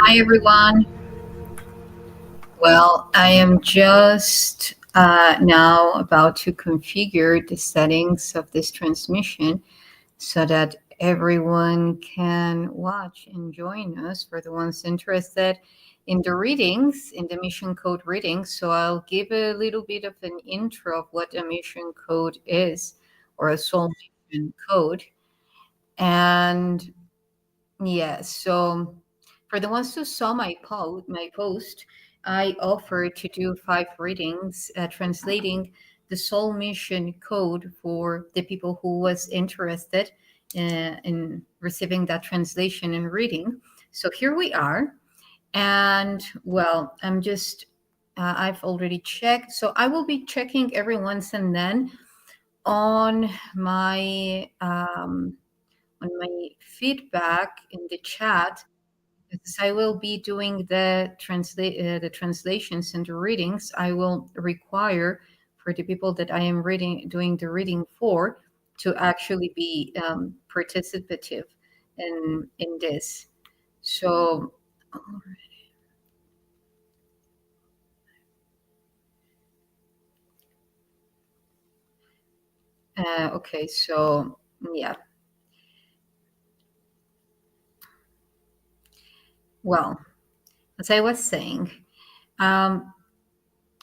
Hi, everyone. Well, I am just now about to configure the settings of this transmission so that everyone can watch and join us for the ones interested in the readings, in the mission code readings. So I'll give a little bit of an intro of what a mission code is, or a soul mission code. And yes. So for the ones who saw my post, I offered to do 5 readings, translating the Soul Mission Code for the people who was interested in receiving that translation and reading. So here we are, and well, I've already checked. So I will be checking every once and then on my feedback in the chat, because I will be doing the translations and the readings. I will require for the people that I am doing the reading for to actually be participative in this. So okay, so yeah. Well, as I was saying, um,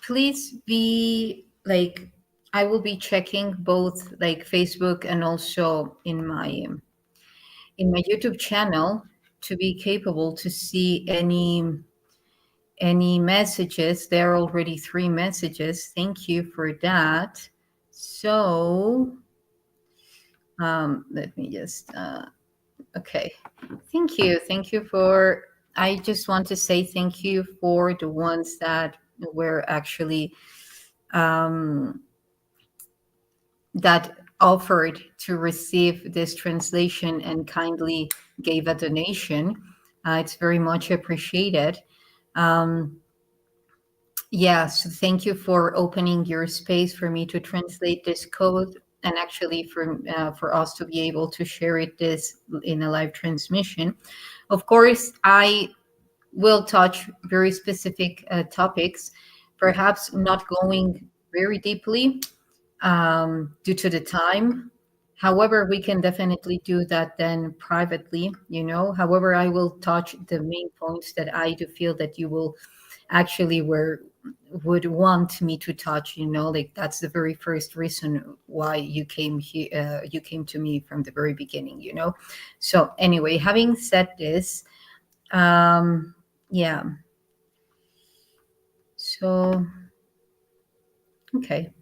please be like, I will be checking both like Facebook and also in my YouTube channel to be capable to see any messages. There are already 3 messages. Thank you for that. So let me just okay. Thank you for. I just want to say thank you for the ones that were actually um, that offered to receive this translation and kindly gave a donation. It's very much appreciated. Um, so thank you for opening your space for me to translate this code and actually for us to be able to share this in a live transmission. Of course, I will touch very specific topics, perhaps not going very deeply due to the time. However, we can definitely do that then privately. However, I will touch the main points that I do feel that you will actually would want me to touch. Like that's the very first reason why you came here. You came to me from the very beginning. So anyway, having said this, yeah. So okay.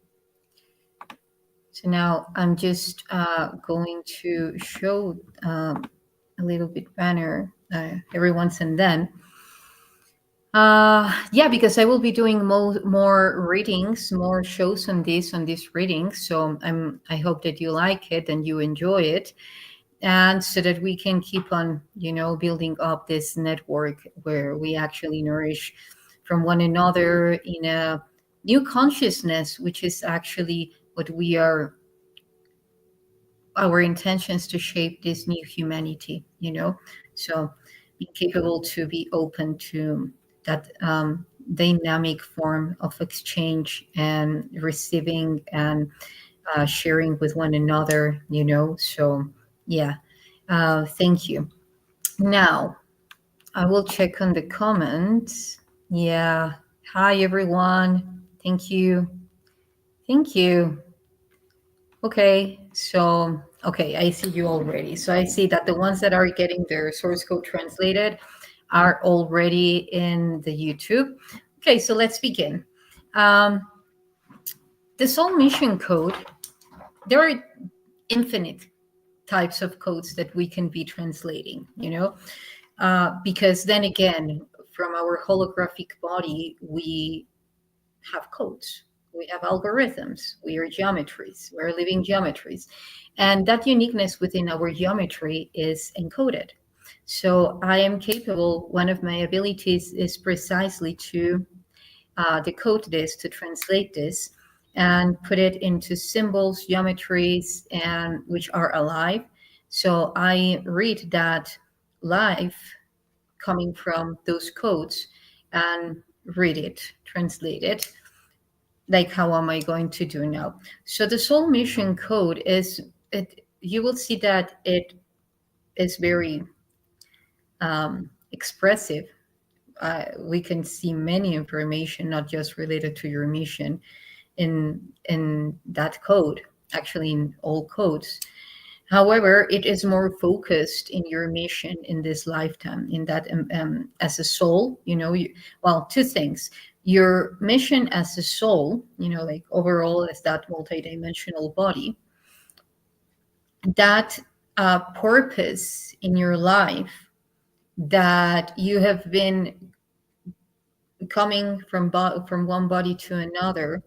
So now I'm just going to show a little bit banner every once and then. Yeah, because I will be doing more readings, more shows on this reading. So I hope that you like it and you enjoy it, and so that we can keep on, building up this network where we actually nourish from one another in a new consciousness, which is actually what we are our intentions to shape this new humanity. So be capable to be open to that dynamic form of exchange and receiving and sharing with one another. So yeah, thank you. Now I will check on the comments. Yeah. Hi everyone. Thank you. Okay, I see you already. So I see that the ones that are getting their source code translated are already in the YouTube. Okay, so let's begin. Um, the Soul Mission Code, there are infinite types of codes that we can be translating, because then again, from our holographic body, we have codes. We have algorithms. We are geometries. We're living geometries. And that uniqueness within our geometry is encoded. So I am capable, one of my abilities is precisely to decode this, to translate this, and put it into symbols, geometries, and which are alive. So I read that live coming from those codes and read it, translate it, like how am I going to do now? So the soul mission code is it. You will see that it is very expressive. We can see many information, not just related to your mission, in that code. Actually, in all codes. However, it is more focused in your mission in this lifetime, in that as a soul, well, two things. Your mission as a soul, like overall as that multidimensional body, that purpose in your life that you have been coming from one body to another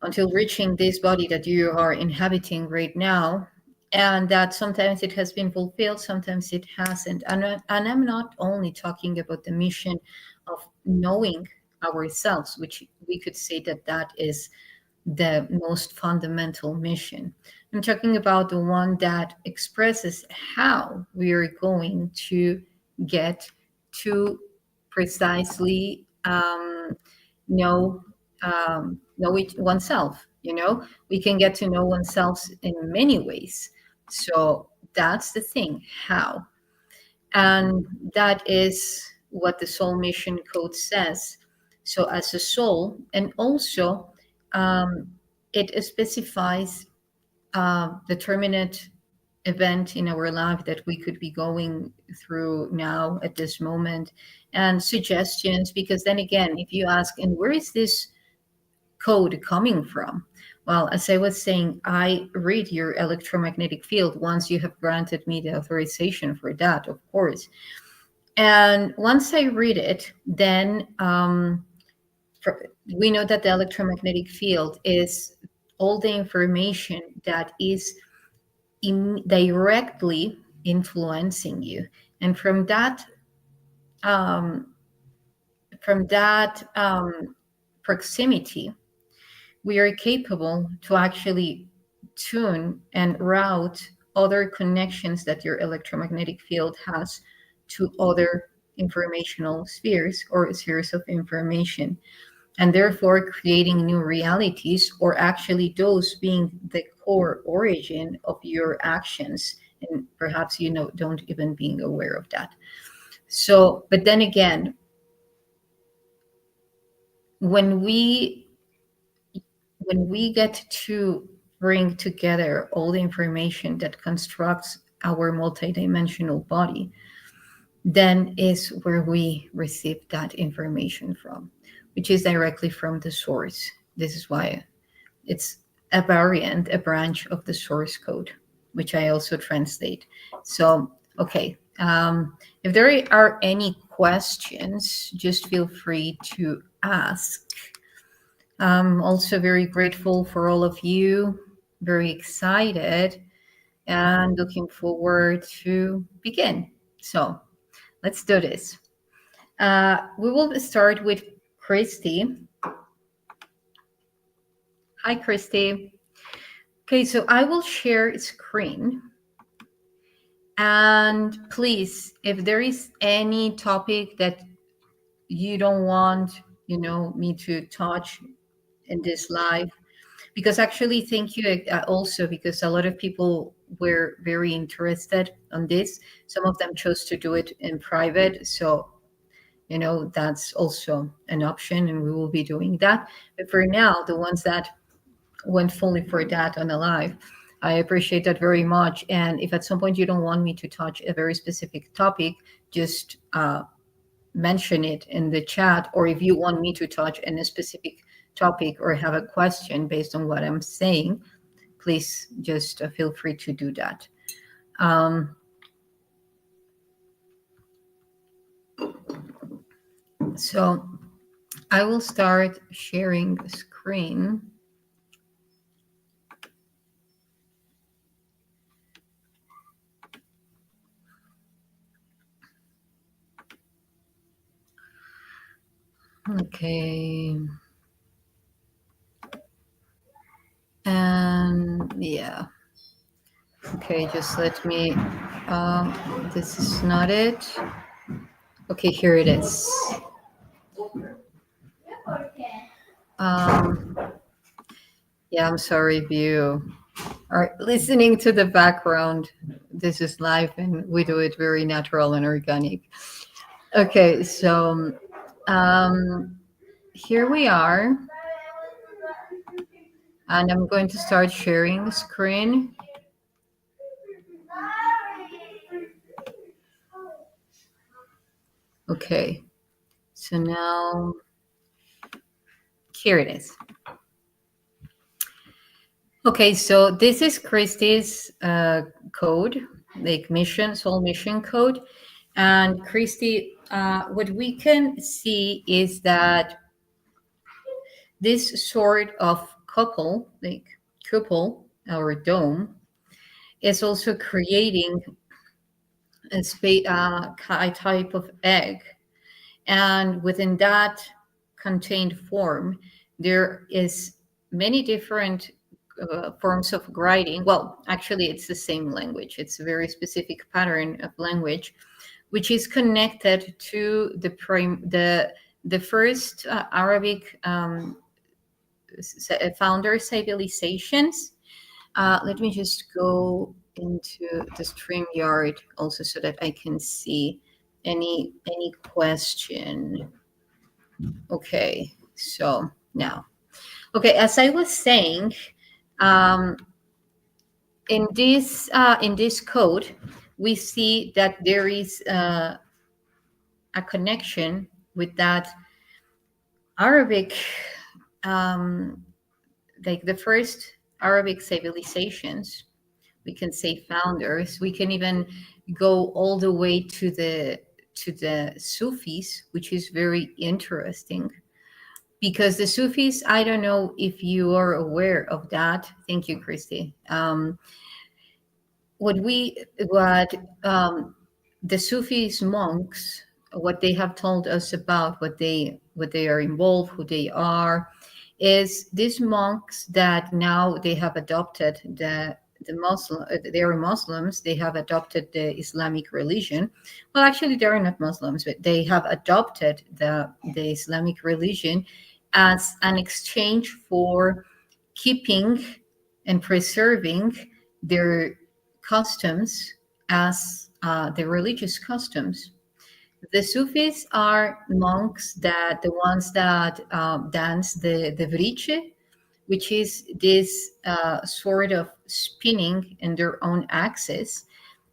until reaching this body that you are inhabiting right now, and that sometimes it has been fulfilled, sometimes it hasn't. And I'm not only talking about the mission of knowing ourselves, which we could say that that is the most fundamental mission. I'm talking about the one that expresses how we are going to get to precisely know know oneself. We can get to know oneself in many ways. So that's the thing, how. And that is what the soul mission code says. So as a soul, and also um, it specifies determinate event in our life that we could be going through now at this moment, and suggestions. Because then again, if you ask, and where is this code coming from? Well, as I was saying, I read your electromagnetic field once you have granted me the authorization for that, of course. And once I read it, then we know that the electromagnetic field is all the information that is directly influencing you. And um, from that proximity, we are capable to actually tune and route other connections that your electromagnetic field has to other informational spheres or spheres of information, and therefore creating new realities, or actually those being the core origin of your actions, and perhaps don't even being aware of that. So, but then again, when we get to bring together all the information that constructs our multidimensional body, then is where we receive that information from, which is directly from the source. This is why it's a variant, a branch of the source code, which I also translate. So, okay. If there are any questions, just feel free to ask. I'm also very grateful for all of you, very excited, and looking forward to begin. So let's do this. We will start with Christy. Hi, Christy. Okay, so I will share screen. And please, if there is any topic that you don't want, me to touch in this live, because actually, thank you also, because a lot of people were very interested on this. Some of them chose to do it in private. So, that's also an option, and we will be doing that. But for now, the ones that went fully for that on a live, I appreciate that very much. And if at some point you don't want me to touch a very specific topic, just mention it in the chat. Or if you want me to touch on a specific topic or have a question based on what I'm saying, please just feel free to do that. So I will start sharing the screen. Okay. And yeah. Okay, just let me, this is not it. Okay, here it is. Um, yeah, I'm sorry if you are listening to the background. This is live and we do it very natural and organic. Okay, so here we are, and I'm going to start sharing the screen. Okay, so now here it is. Okay, so this is Christie's code, like soul mission code. And Christy, what we can see is that this sort of couple or dome, is also creating a type of egg. And within that contained form, there is many different forms of writing. Well, actually, it's the same language. It's a very specific pattern of language, which is connected to the first Arabic founder civilizations. Let me just go into the StreamYard also so that I can see any question. Okay, so now, okay, as I was saying, um, in this code, we see that there is a connection with that Arabic, um, like the first Arabic civilizations. We can say founders. We can even go all the way to the Sufis, which is very interesting because the Sufis. I don't know if you are aware of that. Thank you, Christy. What the Sufis monks, what they have told us about what they are involved, who they are, is these monks that now they have adopted the Muslim, they are Muslims. They have adopted the Islamic religion. Well, actually, they are not Muslims, but they have adopted the Islamic religion as an exchange for keeping and preserving their customs as the religious customs. The Sufis are monks that the ones that dance the vriche, which is this sort of spinning in their own axis.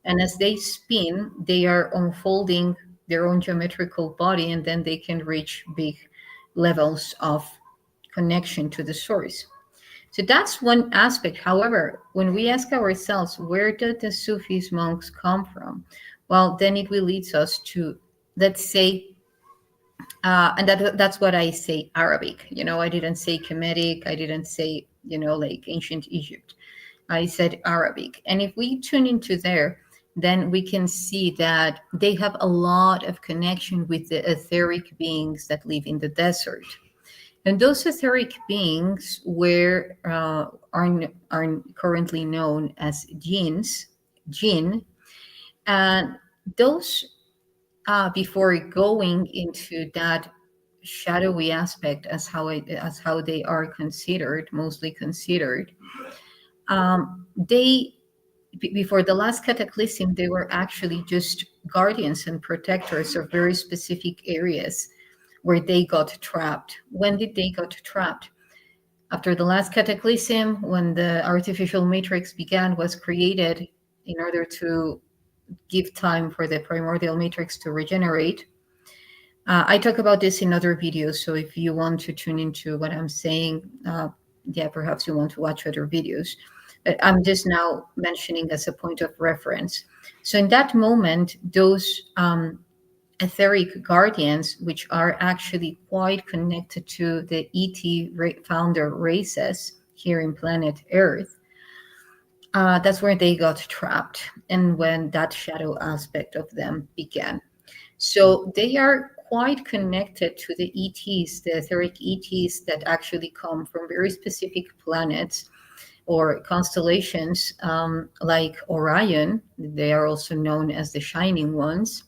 And as they spin, they are unfolding their own geometrical body, and then they can reach big levels of connection to the source. So that's one aspect. However, when we ask ourselves, where did the Sufis monks come from? Well, then it will lead us to, let's say, and that's what I say, Arabic. You know, I didn't say Kemetic. I didn't say, like ancient Egypt. I said Arabic. And if we tune into there, then we can see that they have a lot of connection with the etheric beings that live in the desert. And those etheric beings are currently known as jinn, and those before going into that shadowy aspect as how they are considered, mostly considered, they before the last cataclysm, they were actually just guardians and protectors of very specific areas where they got trapped. When did they got trapped? After the last cataclysm, when the artificial matrix was created in order to give time for the primordial matrix to regenerate. I talk about this in other videos, so if you want to tune into what I'm saying, perhaps you want to watch other videos. But I'm just now mentioning as a point of reference. So in that moment, those etheric guardians, which are actually quite connected to the founder races here in planet Earth, that's where they got trapped and when that shadow aspect of them began. So they are quite connected to the ETs, the etheric ETs that actually come from very specific planets or constellations like Orion. They are also known as the Shining Ones,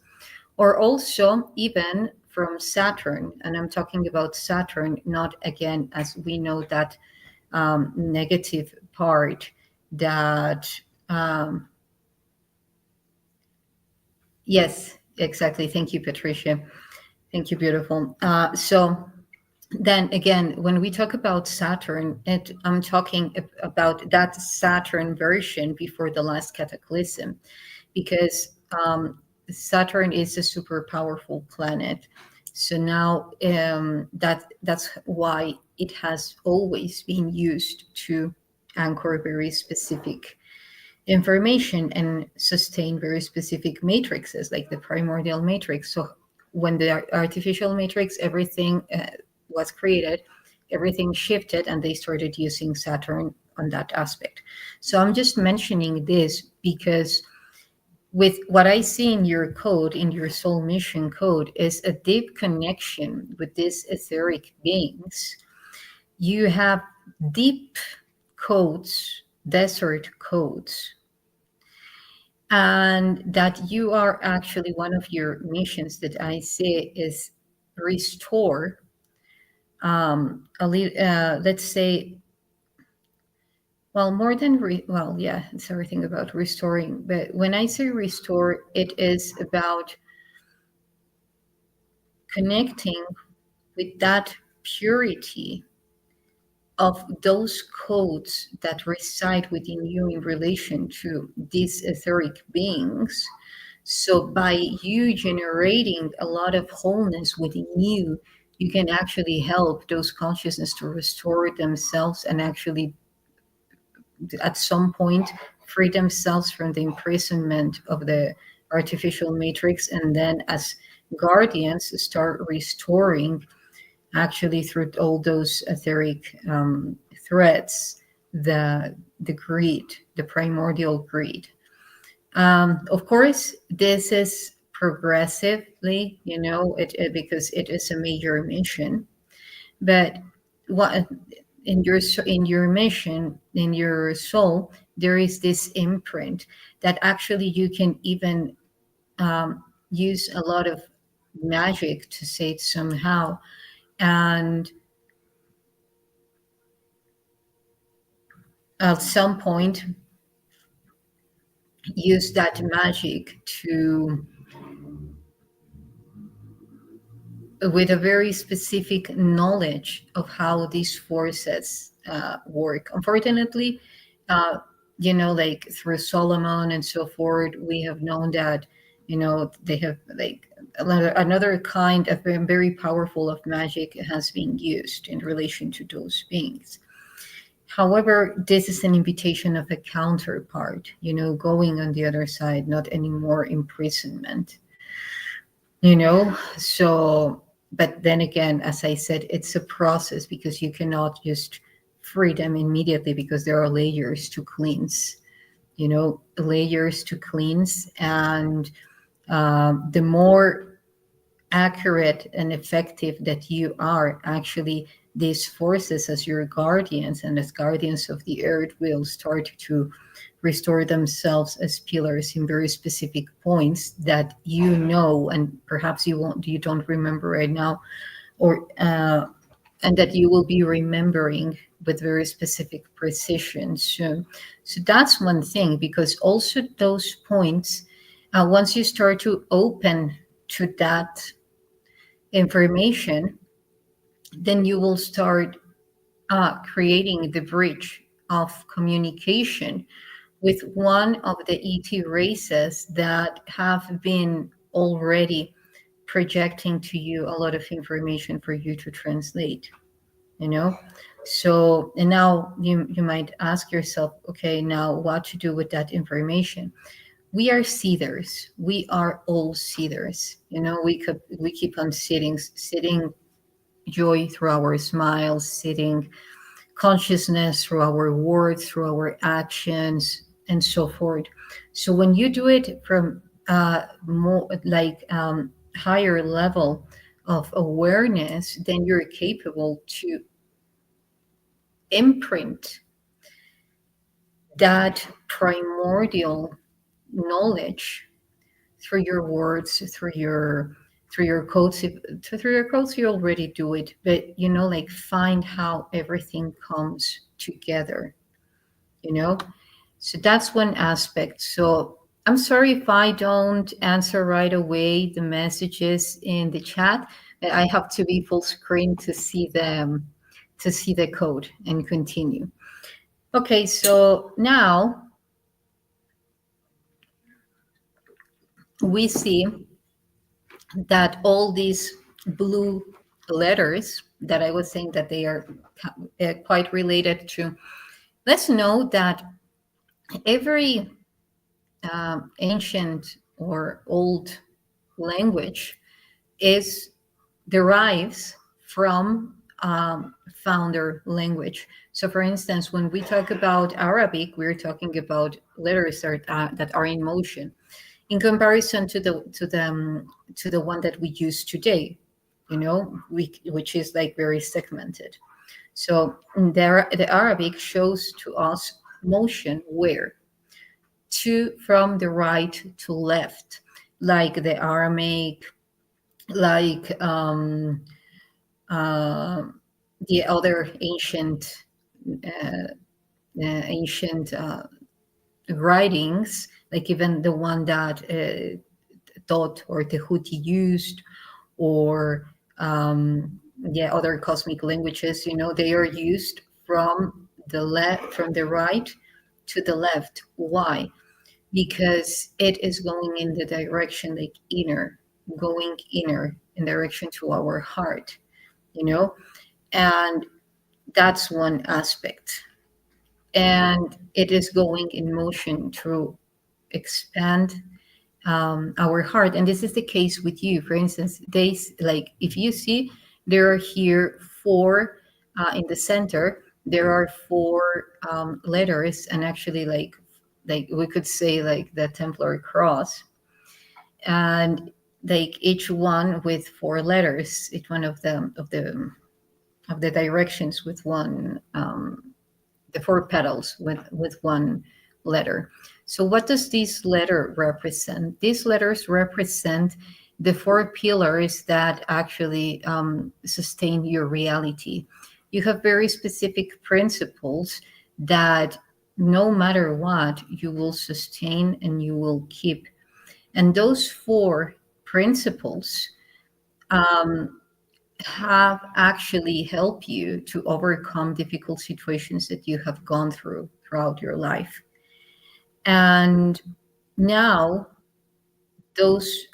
or also even from Saturn. And I'm talking about Saturn, not again, as we know, that negative part that, um, yes, exactly. Thank you, Patricia. Thank you, beautiful. So then again, when we talk about Saturn, I'm talking about that Saturn version before the last cataclysm, because Saturn is a super powerful planet. So now that's why it has always been used to anchor very specific information and sustain very specific matrices, like the primordial matrix. So when the artificial matrix, everything was created, everything shifted, and they started using Saturn on that aspect. So I'm just mentioning this because with what I see in your code, in your soul mission code, is a deep connection with these etheric beings. You have deep codes, desert codes, and that you are actually, one of your missions that I see is restore let's say, well, more than well, yeah, it's everything about restoring, but when I say restore, it is about connecting with that purity of those codes that reside within you in relation to these etheric beings. So, by you generating a lot of wholeness within you, you can actually help those consciousness to restore themselves and actually, at some point, free themselves from the imprisonment of the artificial matrix. And then, as guardians, start restoring, actually through all those etheric threads, the greed, the primordial greed. Of course, this is progressively, because it is a major mission. But what in your mission, in your soul, there is this imprint that actually you can even use a lot of magic, to say it somehow, and at some point use that magic to, with a very specific knowledge of how these forces work. Unfortunately, uh, like through Solomon and so forth, we have known that, they have, like, another kind of very, very powerful of magic has been used in relation to those beings. However, this is an invitation of a counterpart, going on the other side, not anymore imprisonment, So, but then again, as I said, it's a process, because you cannot just free them immediately, because there are layers to cleanse, layers to cleanse. And the more accurate and effective that you are, actually, these forces, as your guardians and as guardians of the earth, will start to restore themselves as pillars in very specific points that, and perhaps you don't remember right now, or and that you will be remembering with very specific precision. So that's one thing, because also those points, once you start to open to that information, then you will start creating the bridge of communication with one of the ET races that have been already projecting to you a lot of information for you to translate, you know? So, and now you might ask yourself, okay, now what to do with that information? We are seeders. We are all seeders. We keep on sitting joy through our smiles, sitting consciousness through our words, through our actions, and so forth. So when you do it from more like higher level of awareness, then you're capable to imprint that primordial knowledge through your words, through your quotes. Through your quotes, you already do it, but like find how everything comes together. You know, so that's one aspect. So I'm sorry if I don't answer right away the messages in the chat, but I have to be full screen to see the code and continue. Okay, so now we see that all these blue letters that I was saying that they are quite related to. Let's know that every ancient or old language is derives from founder language. So, for instance, when we talk about Arabic, we're talking about letters that are in motion in comparison to the one that we use today. Which is like very segmented. So the Arabic shows to us motion where to from the right to left, like the Aramaic, like uh, the other ancient writings, like even the one that Dot or Tehuti used, or other cosmic languages. They are used from the right to the left. Why? Because it is going in the direction like going inner in direction to our heart. And that's one aspect. And it is going in motion to expand our heart. And this is the case with you. For instance, like if you see, there are here four in the center. There are four letters, and actually, like we could say, like the Templar cross, and like each one with four letters. Each one of them of the directions with one. The four petals with one letter. So what does this letter represent? These letters represent the four pillars that actually sustain your reality. You have very specific principles that no matter what, you will sustain and you will keep. And those four principles have actually helped you to overcome difficult situations that you have gone through throughout your life. And now those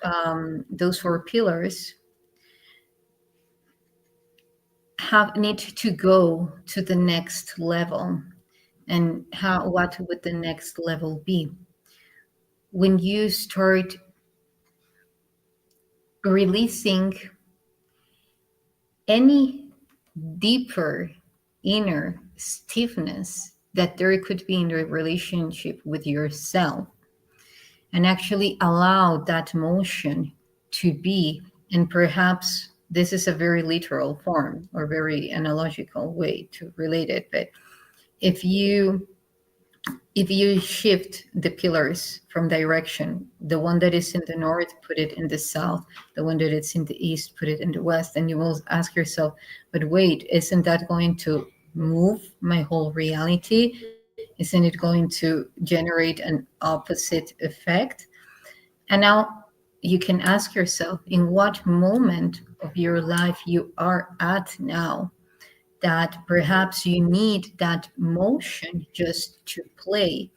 four pillars need to go to the next level. And what would the next level be? When you start releasing any deeper inner stiffness that there could be in the relationship with yourself, and actually allow that motion to be. And perhaps this is a very literal form or very analogical way to relate it, but if you shift the pillars from direction, the one that is in the north, put it in the south, the one that is in the east, put it in the west, and you will ask yourself, but wait, isn't that going to move my whole reality? Isn't it going to generate an opposite effect? And now you can ask yourself, in what moment of your life you are at now, that perhaps you need that motion just to play.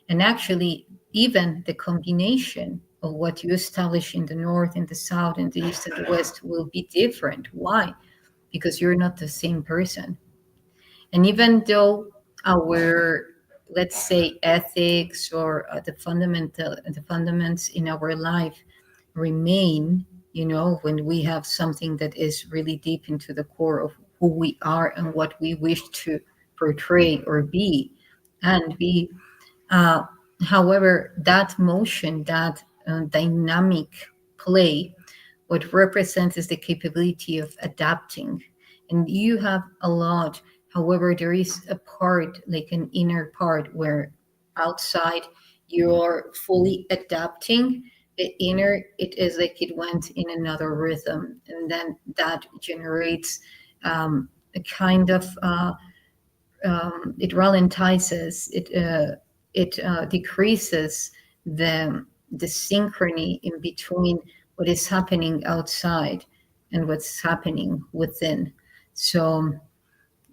And actually, even the combination of what you establish in the north, in the south, in the east, and the west will be different. Why? Because you're not the same person. And even though our, let's say, ethics or the fundamentals in our life remain, when we have something that is really deep into the core of who we are and what we wish to portray or be and be. However, that motion, that dynamic play, what represents is the capability of adapting. And you have a lot. However, there is a part, like an inner part, where outside you're fully adapting, the inner, it is like it went in another rhythm, and then that generates a kind of it ralentizes it decreases the synchrony in between what is happening outside and what's happening within. So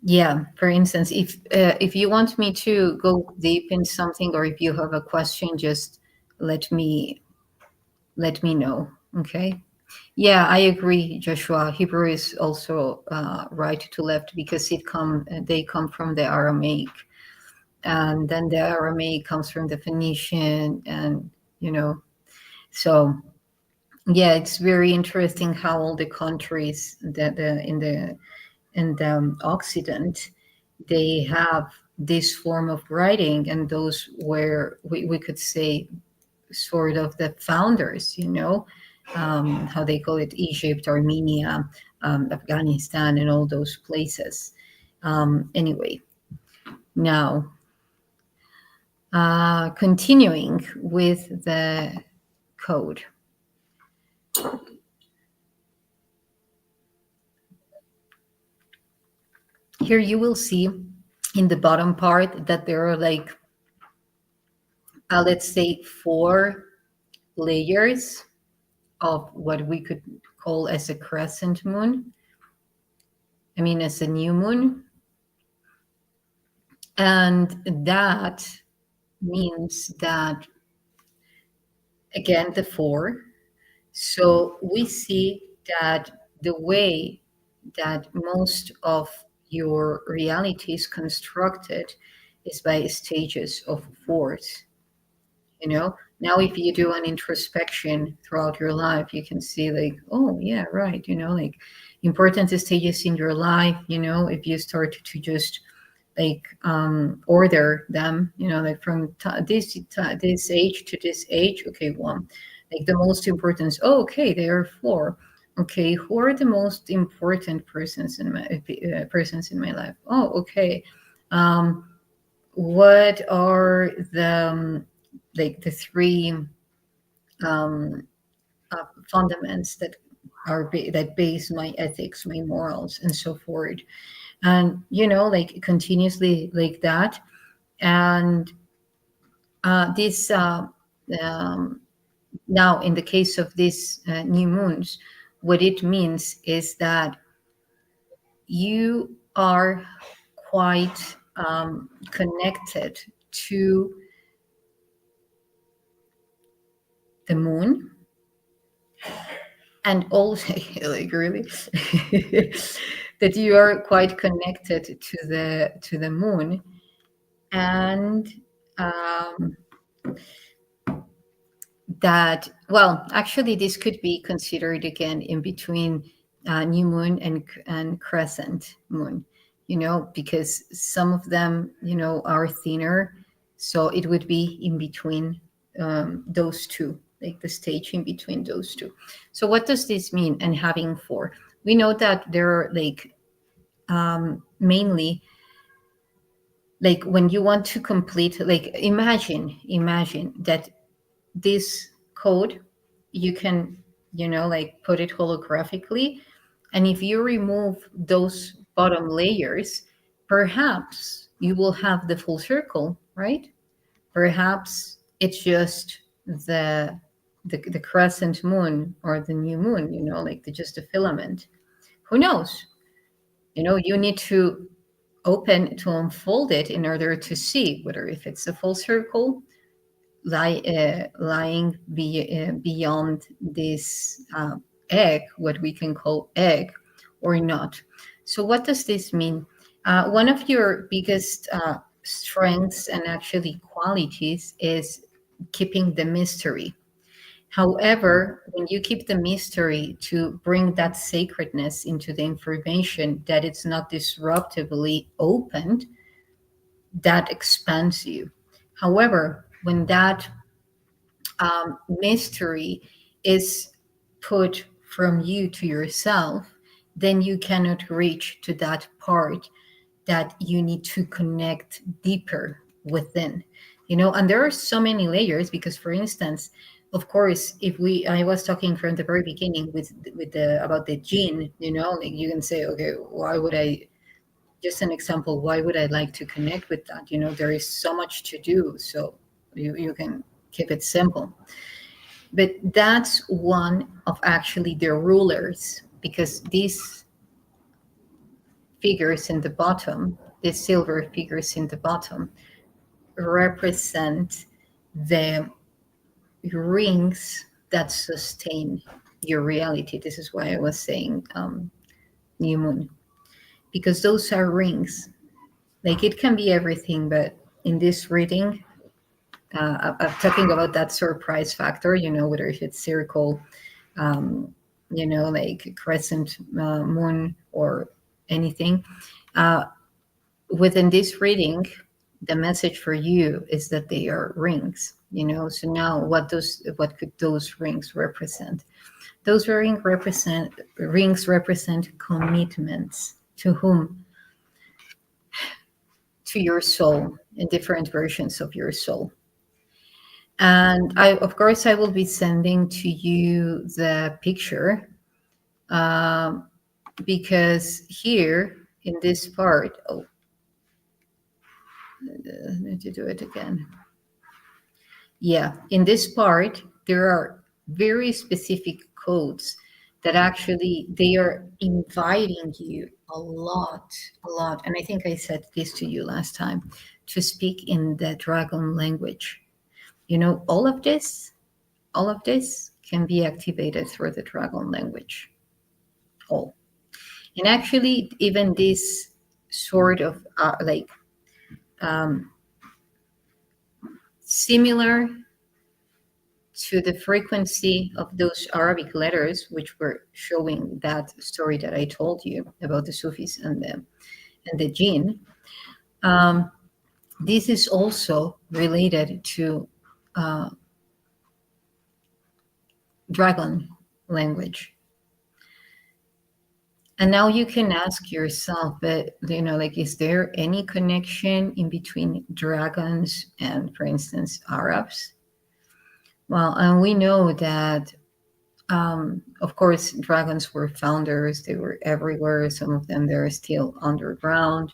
yeah, for instance, if you want me to go deep in something, or if you have a question, just let me let me know. Okay. Yeah, I agree, Joshua. Hebrew is also right to left because they come from the Aramaic, and then the Aramaic comes from the Phoenician, and you know, so yeah, it's very interesting how all the countries that in the Occident, they have this form of writing, and those were, we could say, sort of the founders, how they call it, Egypt, Armenia, Afghanistan, and all those places. Anyway, now continuing with the code. Here you will see in the bottom part that there are like, let's say, 4 layers of what we could call as a crescent moon. I mean, as a new moon. And that means that, again, the 4. So we see that the way that most of your reality is constructed is by stages of 4s. Now if you do an introspection throughout your life, you can see like, oh yeah, right, like important stages in your life. If you start to just like order them, like from this age to this age. Okay, 1, like the most important. Oh, okay, there are 4. Okay, who are the most important persons in my life? Oh, okay. What are the like the 3 um, fundaments that base my ethics, my morals, and so forth? And like continuously like that. And this now in the case of these new moons, what it means is that you are quite connected to the moon, and also like really that you are quite connected to the moon. And um, that, well, actually this could be considered again in between new moon and crescent moon, because some of them are thinner, so it would be in between those two, like the stage in between those two. So what does this mean? And having 4, we know that there are like mainly, like when you want to complete, like imagine that this code, you can like put it holographically, and if you remove those bottom layers, perhaps you will have the full circle, right? Perhaps it's just the crescent moon or the new moon, like just a filament. Who knows? You need to unfold it in order to see whether if it's a full circle lying beyond this egg, what we can call egg, or not. So what does this mean? One of your biggest strengths and actually qualities is keeping the mystery. However, when you keep the mystery to bring that sacredness into the information, that it's not disruptively opened, that expands you. However, when that mystery is put from you to yourself, then you cannot reach to that part that you need to connect deeper within. And there are so many layers because, for instance, Of course, if we I was talking from the very beginning with the about the gene, like you can say, okay, why would I, just an example, why would I like to connect with that? There is so much to do, so you can keep it simple. But that's one of actually the rulers, because these figures in the bottom, the silver figures in the bottom, represent the rings that sustain your reality. This is why I was saying new moon, because those are rings. Like, it can be everything, but in this reading, I'm talking about that surprise factor, whether if it's circle, like crescent moon or anything. Uh, Within this reading, the message for you is that they are rings. So now, what could those rings represent? Those rings represent commitments. To whom? To your soul, in different versions of your soul. And of course, I will be sending to you the picture, um, because here in this part, I need to do it again. Yeah, in this part, there are very specific codes that actually they are inviting you a lot. And I think I said this to you last time, to speak in the dragon language. All of this can be activated through the dragon language. All. And actually, even this sort of um, similar to the frequency of those Arabic letters, which were showing that story that I told you about the Sufis and the jinn. Um, this is also related to uh, dragon language. And now you can ask yourself, but like, is there any connection in between dragons and, for instance, Arabs? Well, and we know that, of course, dragons were founders. They were everywhere. Some of them, they're still underground,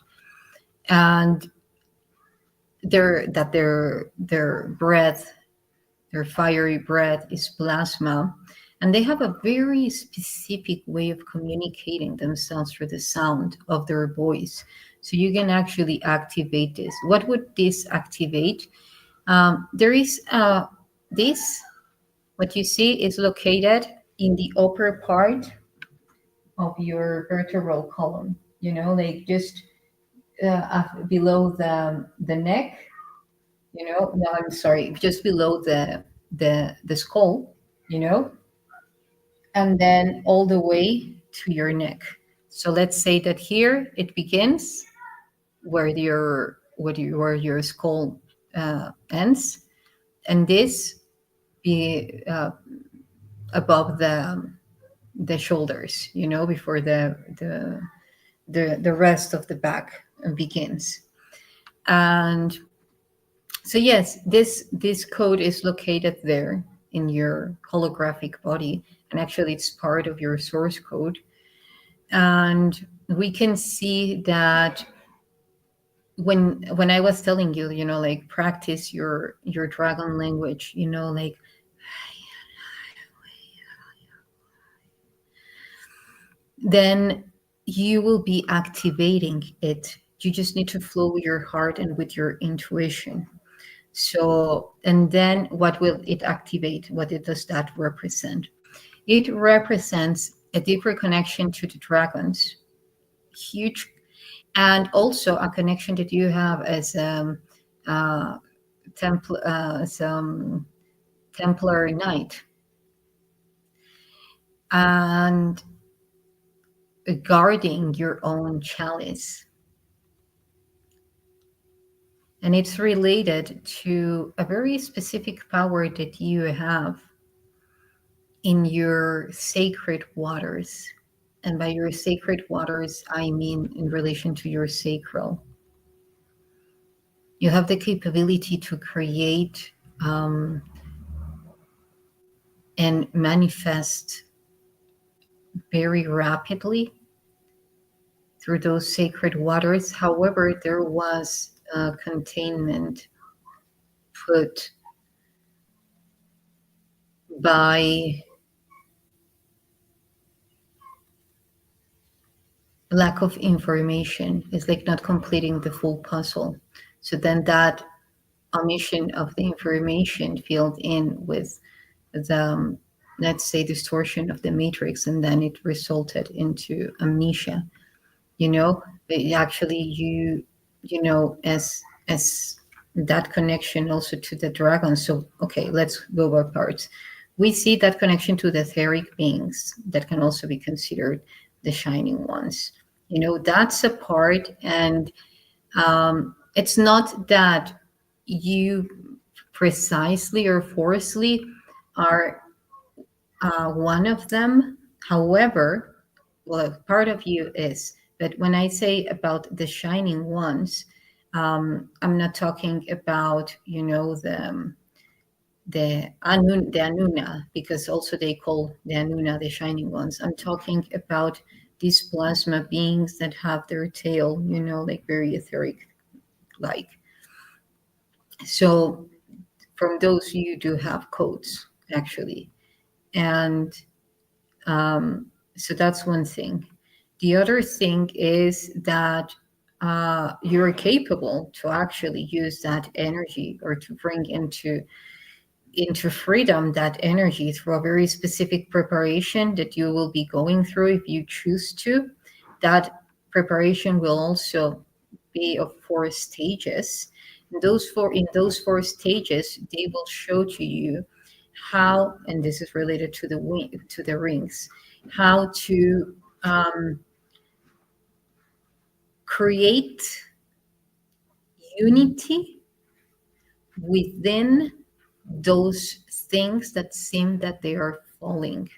and their breath, their fiery breath, is plasma, and they have a very specific way of communicating themselves through the sound of their voice. So you can actually activate this. What would this activate? There is this. What you see is located in the upper part of your vertebral column. Like, just below the neck. No, I'm sorry, just below the skull. You know, and then all the way to your neck. So let's say that here it begins where your skull ends, and this be above the shoulders. Before the rest of the back begins. And so yes, this code is located there in your holographic body, and actually it's part of your source code. And we can see that when I was telling you, like, practice your dragon language, like, then you will be activating it. You just need to flow with your heart and with your intuition. So, and then what will it activate? Does that represent? It represents a deeper connection to the dragons, huge, and also a connection that you have as uh, some Templar knight, and guarding your own chalice. And it's related to a very specific power that you have in your sacred waters. And by your sacred waters, I mean in relation to your sacral. You have the capability to create and manifest very rapidly through those sacred waters. However, there was a containment put by lack of information. It's like not completing the full puzzle. So then that omission of the information filled in with the, let's say, distortion of the matrix, and then it resulted into amnesia. You know, actually, as that connection also to the dragon. So okay, let's go by parts. We see that connection to the etheric beings that can also be considered the shining ones. That's a part. And it's not that you precisely or forcefully are one of them. However, well, part of you is. But when I say about the shining ones, I'm not talking about, the Anuna, because also they call the Anuna the shining ones. I'm talking about these plasma beings that have their tail, like very etheric, like. So from those, you do have codes, actually. And so that's one thing. The other thing is that you're capable to actually use that energy, or to bring into freedom that energy, through a very specific preparation that you will be going through if you choose to. That preparation will also be of 4 stages. In those four stages, they will show to you how, and this is related to the rings, how to create unity within those things that seem that they are falling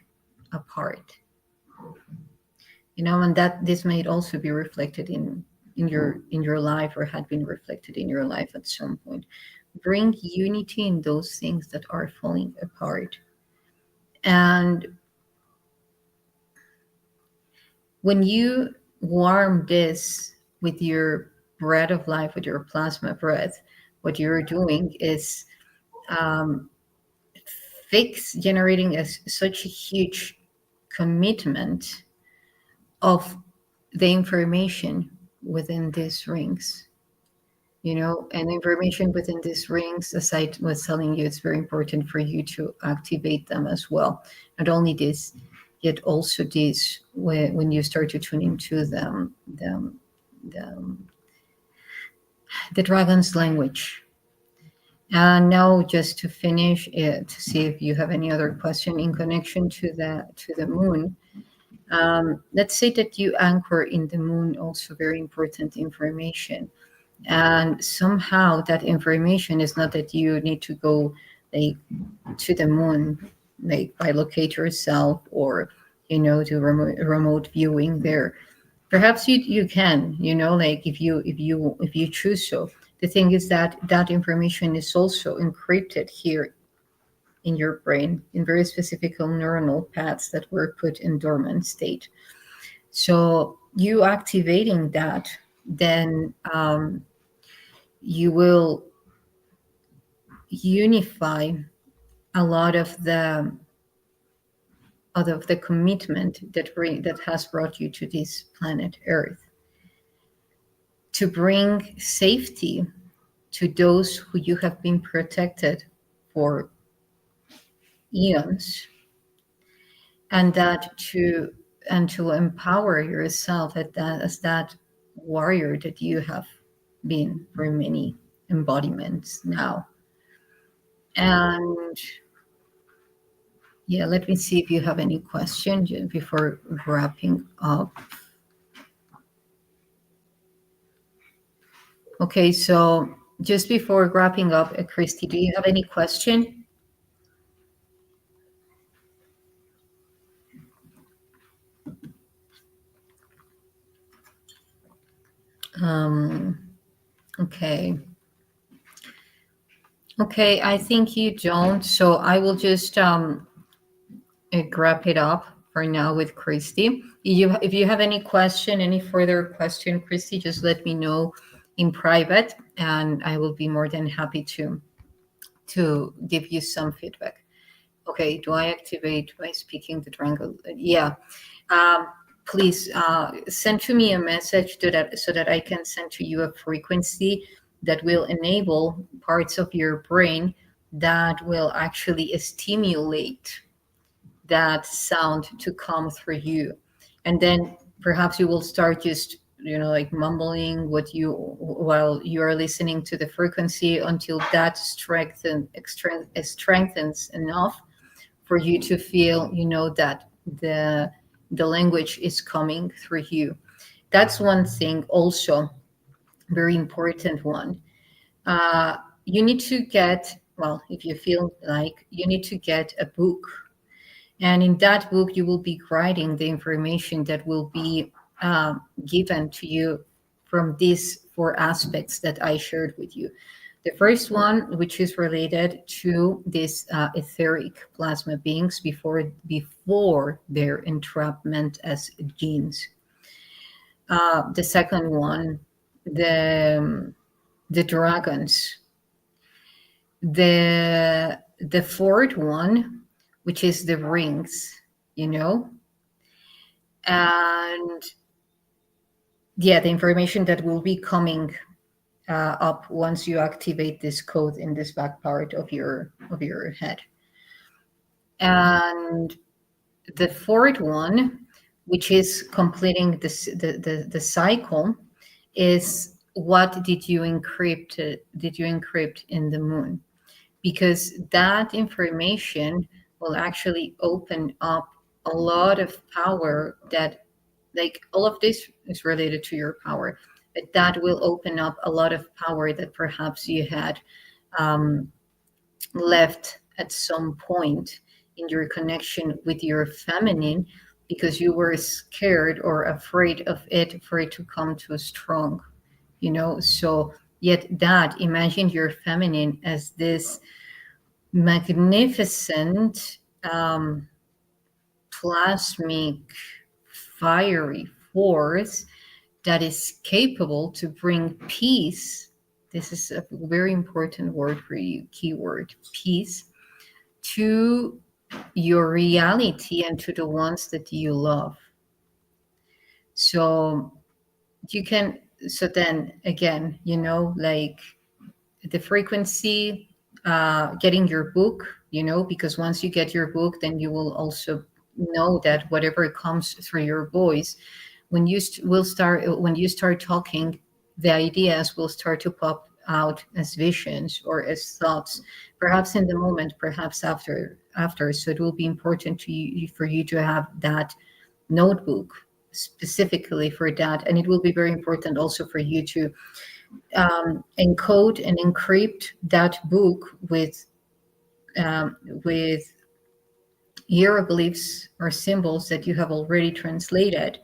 apart. And that this may also be reflected in your life, or had been reflected in your life at some point. Bring unity in those things that are falling apart. And when you warm this with your bread of life, with your plasma breath, what you're doing is generating such a huge commitment of the information within these rings. And information within these rings, as I was telling you, it's very important for you to activate them as well. Not only this, yet also this, when you start to tune into the dragon's language. And now, just to finish it, to see if you have any other question in connection to the moon. Let's say that you anchor in the moon, also very important information. And somehow that information is not that you need to go like to the moon, like by locate yourself, or do remote viewing there. Perhaps you can, like if you choose so. The thing is that that information is also encrypted here in your brain, in very specific neuronal paths that were put in dormant state. So you activating that, then you will unify a lot of the commitment that has brought you to this planet Earth, to bring safety to those who you have been protected for eons, and to empower yourself as that warrior that you have been for many embodiments now. And yeah, let me see if you have any questions before wrapping up. Okay, so just before wrapping up, Christy, do you have any question? Okay. Okay, I think you don't. So I will just wrap it up for now with Christy. If you have any question, any further question, Christy, just let me know in private, and I will be more than happy to give you some feedback. Okay, do I activate by speaking the triangle? Yeah. Um, Please send to me a message so that I can send to you a frequency that will enable parts of your brain that will actually stimulate that sound to come through you. And then perhaps you will start just, like mumbling what you while you are listening to the frequency until that strengthens enough for you to feel, that the language is coming through you. That's one thing also, very important one. You need to get, well, if you feel like, you need to get a book, and in that book you will be writing the information that will be given to you from these four aspects that I shared with you. The first one, which is related to these etheric plasma beings before their entrapment as genes. The second one, the dragons. The fourth one, which is the rings, and yeah, the information that will be coming up once you activate this code in this back part of your head. And the fourth one, which is completing this the cycle, is what did you encrypt in the moon, because that information will actually open up a lot of power that, like, all of this is related to your power, but that will open up a lot of power that perhaps you had um, left at some point in your connection with your feminine, because you were scared or afraid of it for it to come too strong, so yet that, imagine your feminine as this magnificent plasmic fiery force that is capable to bring peace. This is a very important word for you, keyword, peace, to your reality and to the ones that you love. So you can, so then again, like the frequency, getting your book, because once you get your book, then you will also know that whatever comes through your voice, when you start talking, the ideas will start to pop out as visions or as thoughts, perhaps in the moment, perhaps after. So it will be important to you for you to have that notebook specifically for that, and it will be very important also for you to encode and encrypt that book with hieroglyphs or symbols that you have already translated,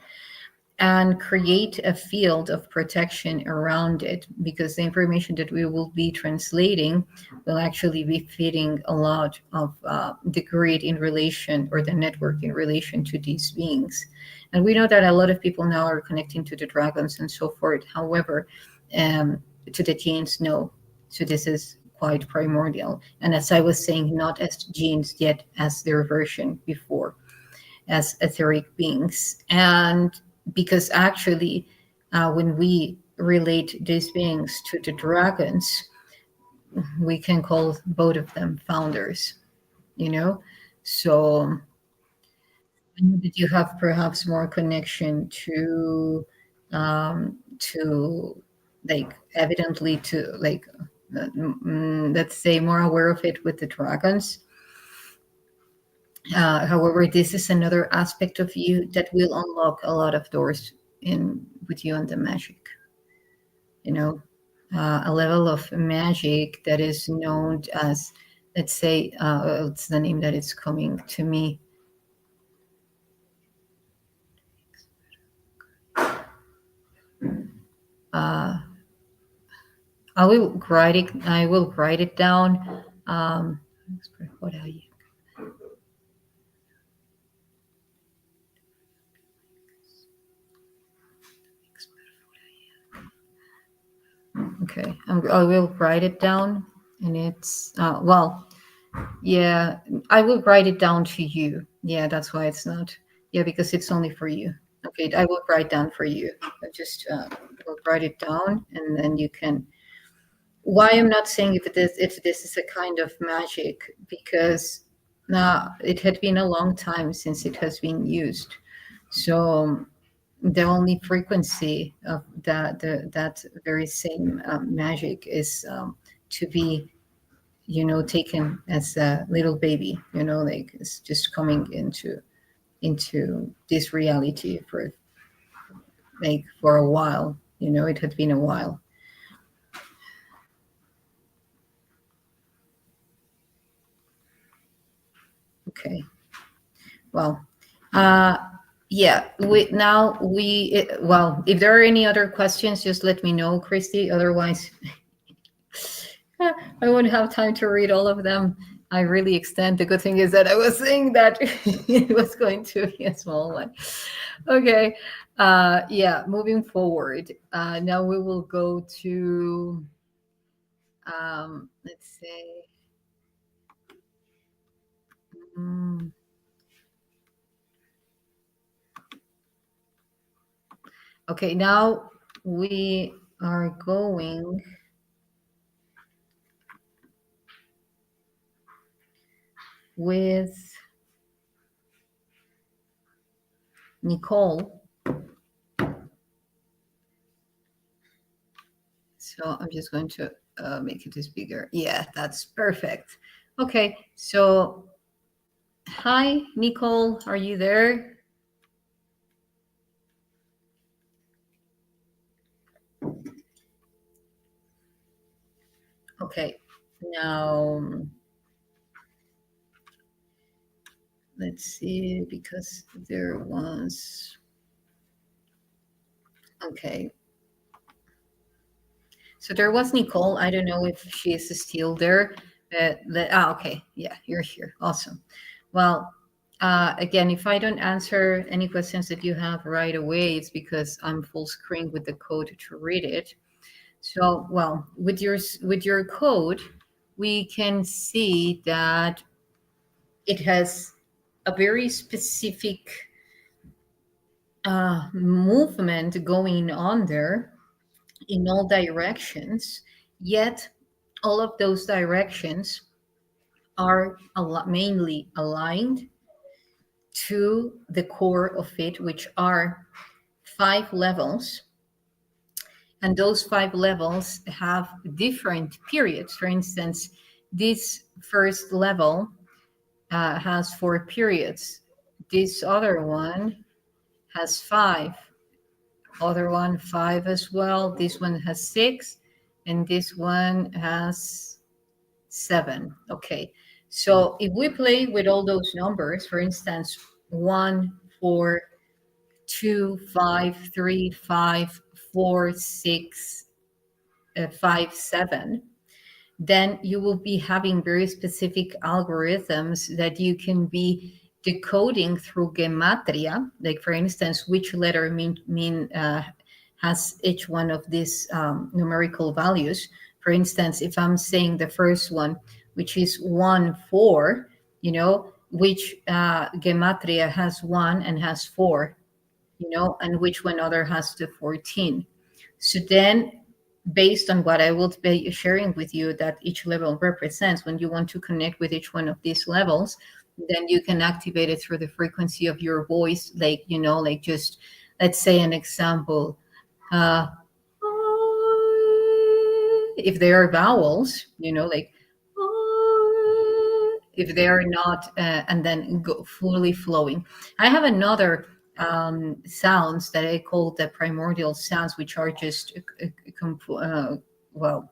and create a field of protection around it, because the information that we will be translating will actually be fitting a lot of the grid in relation, or the network in relation to these beings. And we know that a lot of people now are connecting to the dragons and so forth. However, to the genes, no. So this is quite primordial. And as I was saying, not as genes yet, as their version before, as etheric beings. And because actually, when we relate these beings to the dragons, we can call both of them founders, So I know that you have perhaps more connection to like, evidently, to like, let's say, more aware of it with the dragons. However, this is another aspect of you that will unlock a lot of doors in with you and the magic. A level of magic that is known as, let's say, what's the name that is coming to me? I will write it. I will write it down. What are you? Okay, I will write it down, and it's well, yeah, I will write it down to you. Yeah, that's why it's not. Yeah, because it's only for you. Okay, I will write down for you. I just will write it down, and then you can. Why I'm not saying if this is a kind of magic, because now it had been a long time since it has been used, so the only frequency of that very same magic is to be, taken as a little baby, like it's just coming into this reality for like for a while. It had been a while. Okay. Well, uh, yeah. Well, if there are any other questions, just let me know, Christy. Otherwise, I won't have time to read all of them. I really extend. The good thing is that I was saying that it was going to be a small one. Okay. Yeah. Moving forward. Now we will go to. Let's say. mm, okay. Now we are going with Nicole. So I'm just going to make it this bigger. Yeah, that's perfect. Okay, so hi, Nicole, are you there? Okay, now let's see, because there was, okay. So there was Nicole. I don't know if she is still there. Okay, yeah, you're here. Awesome. Well, again, if I don't answer any questions that you have right away, it's because I'm full screen with the code to read it. So, well, with your code, we can see that it has a very specific movement going on there in all directions. Yet, all of those directions are mainly aligned to the core of it, which are 5 levels. And those 5 levels have different periods. For instance, this first level has 4 periods. This other one has 5. Other one 5 as well. This one has 6, and this one has 7. Okay. So if we play with all those numbers, for instance, 1, 4, 2, 5, 3, 5, 4, 6, 5, 7, then you will be having very specific algorithms that you can be decoding through gematria. Like, for instance, which letter has each one of these numerical values. For instance, if I'm saying the first one, which is 1, 4, which gematria has 1 and has 4, and which one other has the 14. So then, based on what I will be sharing with you that each level represents, when you want to connect with each one of these levels, then you can activate it through the frequency of your voice. Like, like, just let's say an example. Uh, if they are vowels, like, if they are not, and then go fully flowing. I have another sounds that I call the primordial sounds, which are just well,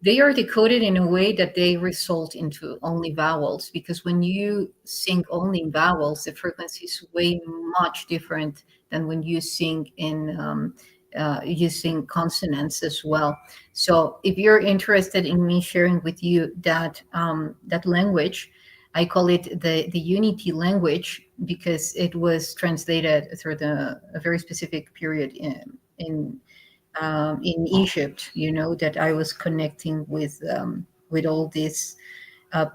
they are decoded in a way that they result into only vowels, because when you sing only vowels, the frequency is way much different than when you sing in using consonants as well. So if you're interested in me sharing with you that language, I call it the unity language, because it was translated through a very specific period in in Egypt, that I was connecting with all this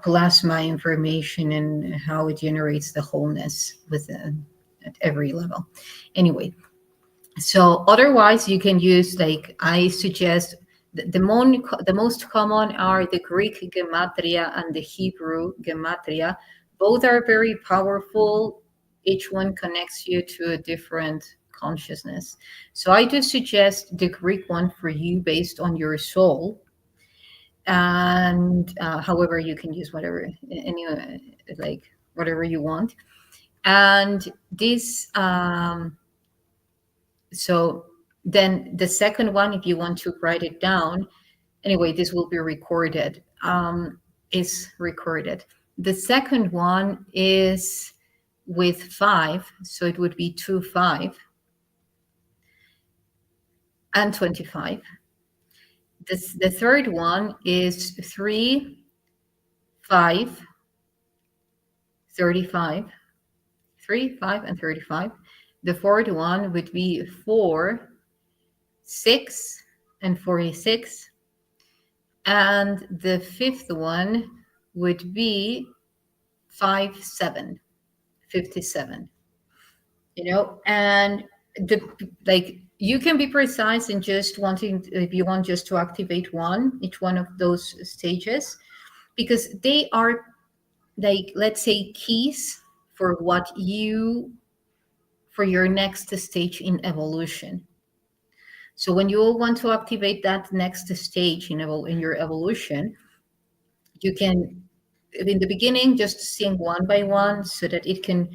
plasma information and how it generates the wholeness at every level. Anyway, so otherwise you can use, like I suggest, the most common are the Greek gematria and the Hebrew gematria. Both are very powerful. Each one connects you to a different consciousness. So I do suggest the Greek one for you based on your soul. And however, you can use whatever, like whatever you want. And this so then the second one, if you want to write it down, anyway, this will be recorded, is recorded. The second one is with 5, so it would be 2, 5, and 25. The third one is 3, 5, 35. 3, 5, and 35. The fourth one would be 4, 6, and 46. And the fifth one would be 5, 7, 57. And you can be precise in just wanting, if you want just to activate each one of those stages, because they are, like, let's say, keys for for your next stage in evolution. So when you want to activate that next stage in your evolution, you can, in the beginning, just sing one by one so that it can,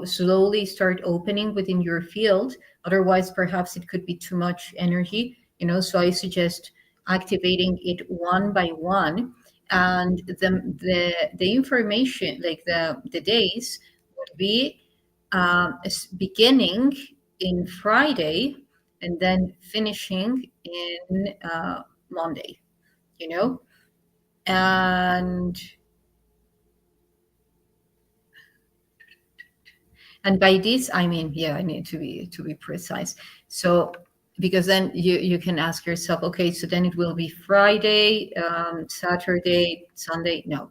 slowly start opening within your field. Otherwise, perhaps it could be too much energy, so I suggest activating it one by one. And the information, like the days, would be beginning in Friday and then finishing in Monday, you know? And by this I mean, yeah, I need to be precise. So because then you can ask yourself, okay, so then it will be Friday, Saturday, Sunday. No,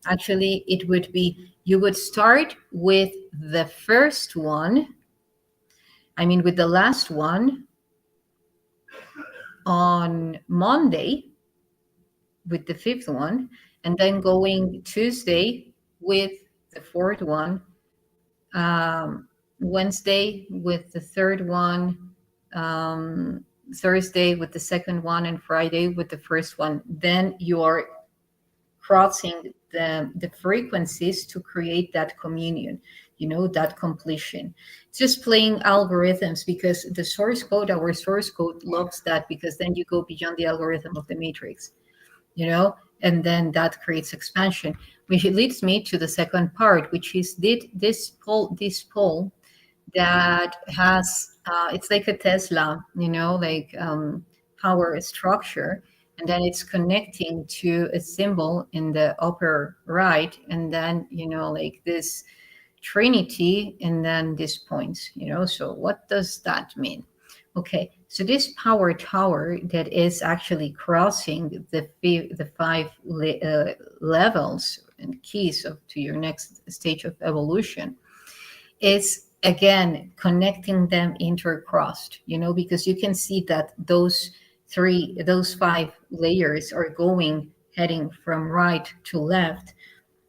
actually it would be, you would start with the first one, I mean with the last one on Monday, with the fifth one, and then going Tuesday with the fourth one, Wednesday with the third one, Thursday with the second one, and Friday with the first one. Then you are crossing the frequencies to create that communion, that completion. It's just playing algorithms, because the source code, our source code, loves that, because then you go beyond the algorithm of the matrix, and then that creates expansion, which leads me to the second part, which is this pole that has, it's like a Tesla, power structure, and then it's connecting to a symbol in the upper right, and then like this trinity, and then this points, so what does that mean? Okay, so this power tower that is actually crossing the five levels and keys to your next stage of evolution is, again, connecting them intercrossed, because you can see that those 5 layers are heading from right to left,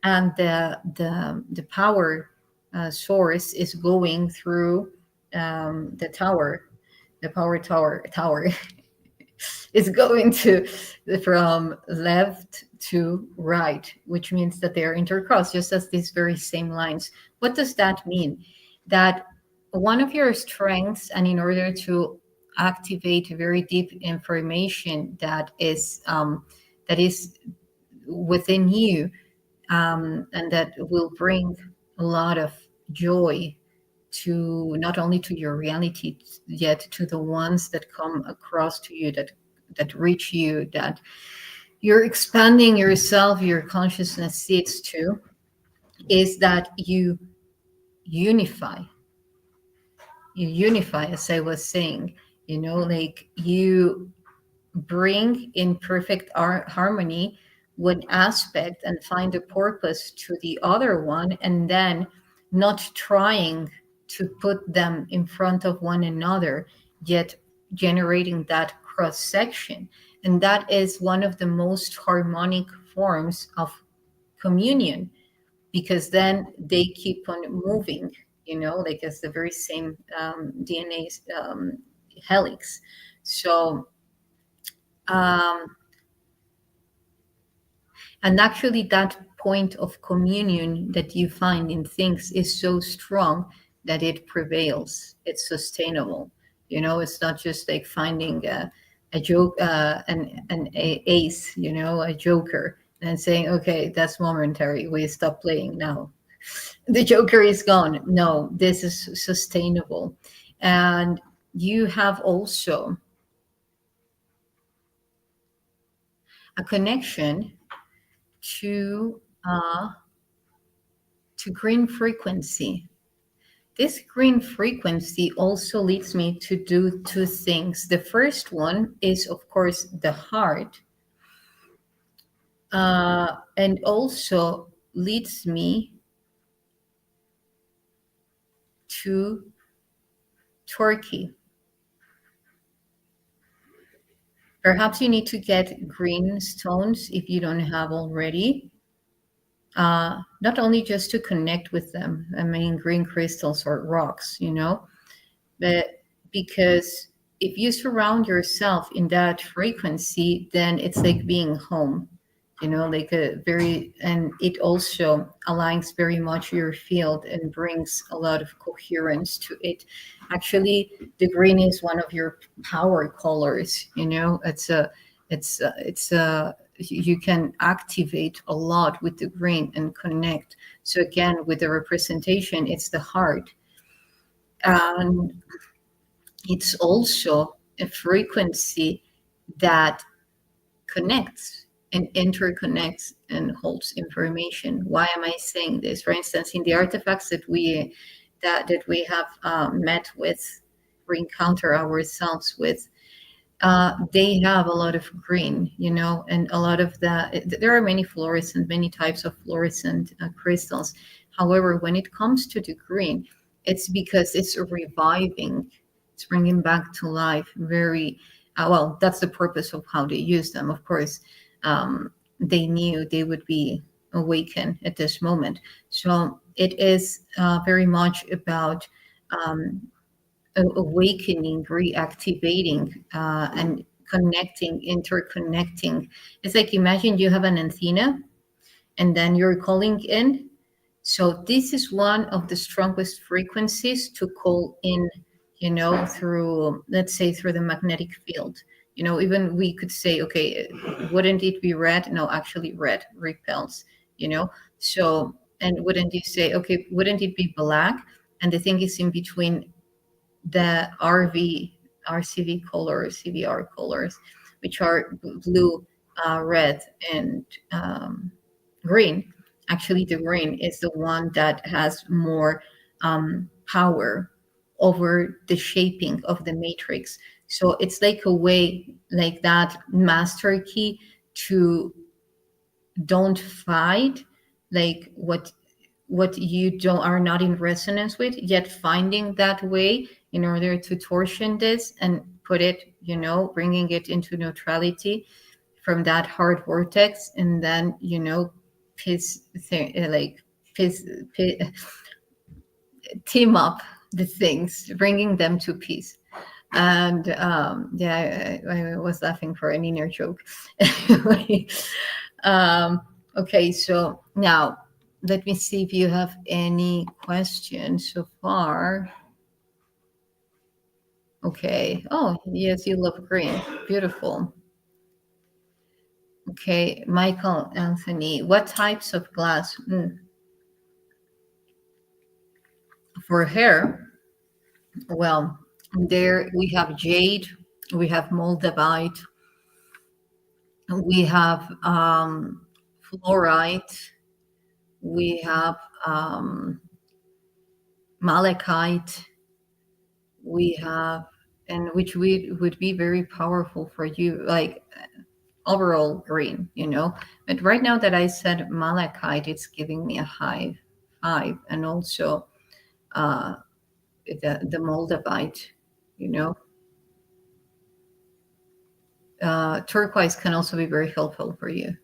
and the power source is going through the tower. The power tower is going to from left to right, which means that they are intercrossed, just as these very same lines. What does that mean? That one of your strengths, and in order to activate very deep information that is within you, and that will bring a lot of joy to not only to your reality, yet to the ones that come across to you, that reach you, that you're expanding yourself, your consciousness seeds to, is that unify, as I was saying, like you bring in perfect harmony one aspect and find a purpose to the other one, and then not trying to put them in front of one another, yet generating that cross section. And that is one of the most harmonic forms of communion, because then they keep on moving, like as the very same DNA helix. So, um, and actually, that point of communion that you find in things is so strong that it prevails. It's sustainable. It's not just like finding a joke, ace, a joker, and saying, okay, that's momentary. We stop playing now. The joker is gone. No, this is sustainable. And you have also a connection to green frequency. This green frequency also leads me to do two things. The first one is, of course, the heart, and also leads me to Turkey. Perhaps you need to get green stones if you don't have already, not only just to connect with them. I mean, green crystals or rocks, but because if you surround yourself in that frequency, then it's like being home, like a very, and it also aligns very much your field and brings a lot of coherence to it. Actually, the green is one of your power colors. It's a you can activate a lot with the green and connect. So again, with the representation, it's the heart. And it's also a frequency that connects and interconnects and holds information. Why am I saying this? For instance, in the artifacts that we have met with, or encounter ourselves with, they have a lot of green, and a lot of that. There are many types of fluorescent crystals. However, when it comes to the green, it's because it's reviving, it's bringing back to life. Very well. That's the purpose of how they use them. Of course, they knew they would be awakened at this moment. So it is very much about. Um, Awakening, reactivating, and connecting, interconnecting. It's like imagine you have an antenna and then you're calling in. So this is one of the strongest frequencies to call in, through, let's say, through the magnetic field. Even we could say, okay, wouldn't it be red? No, actually, red repels, So, and wouldn't you say, okay, wouldn't it be black? And the thing is in between the RCV colors, CVR colors, which are blue, red, and green. Actually, the green is the one that has more power over the shaping of the matrix. So it's like a way, like that master key to don't fight, like what you don't are not in resonance with, yet finding that way in order to torsion this and put it, bringing it into neutrality from that hard vortex, and then piece like piece, team up the things, bringing them to peace. And yeah, I was laughing for an inner joke. Anyway, okay, so now let me see if you have any questions so far. Okay. Oh, yes, you love green. Beautiful. Okay, Michael Anthony, what types of glass? For hair? Well, there we have jade, we have moldavite, we have fluorite, we have malachite, we have and which would be very powerful for you, like overall green, But right now that I said malachite, it's giving me a high five, and also uh, the moldavite, you know. Turquoise can also be very helpful for you,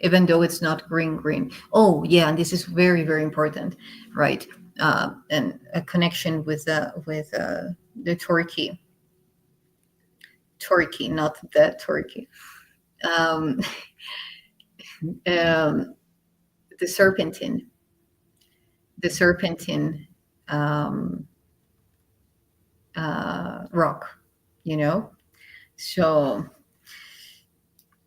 even though it's not green. Oh yeah, and this is very, very important, right? And a connection with the Turkey, not the Turkey. Um, um, the serpentine um, rock, you know. So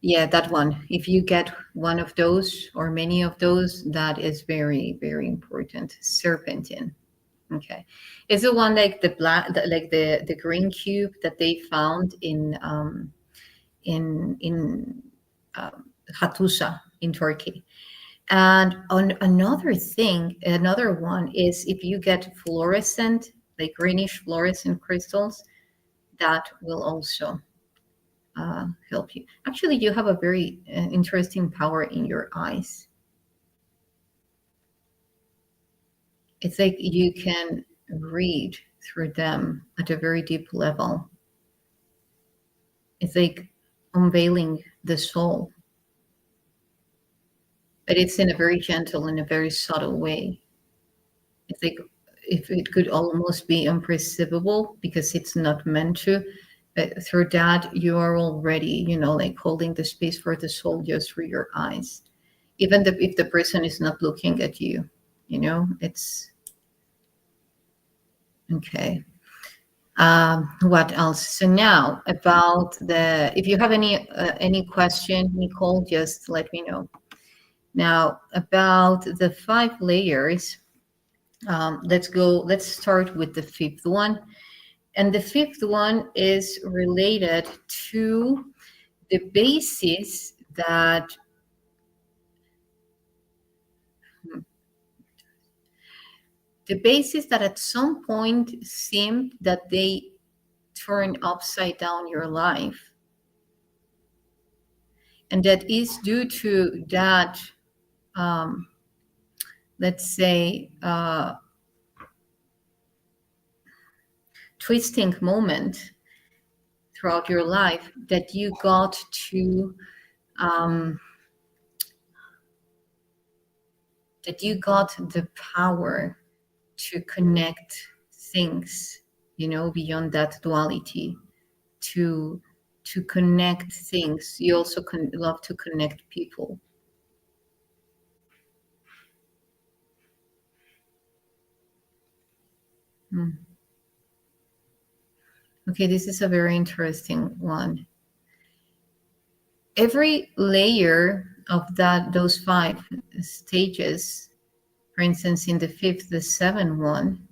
yeah, that one. If you get one of those or many of those, that is very, very important. Serpentine. Okay, is the one like the black, like the green cube that they found in Hattusa in Turkey. And on another thing, another one is if you get fluorescent, like greenish fluorescent crystals, that will also help you. Actually, you have a very interesting power in your eyes. It's like you can read through them at a very deep level. It's like unveiling the soul, but it's in a very gentle and a very subtle way. It's like if it could almost be imperceptible because it's not meant to. But through that, you are already, like holding the space for the soul just through your eyes. Even if the person is not looking at you, it's okay. What else? So now about if you have any question, Nicole, just let me know. Now about the 5 layers, let's start with the fifth one. And the fifth one is related to the basis that at some point seemed that they turn upside down your life. And that is due to that, let's say, twisting moment throughout your life that you got to the power to connect things, beyond that duality, to connect things. You also love to connect people. Okay, this is a very interesting one. Every layer of those 5 stages, for instance, in the fifth, the 7th one,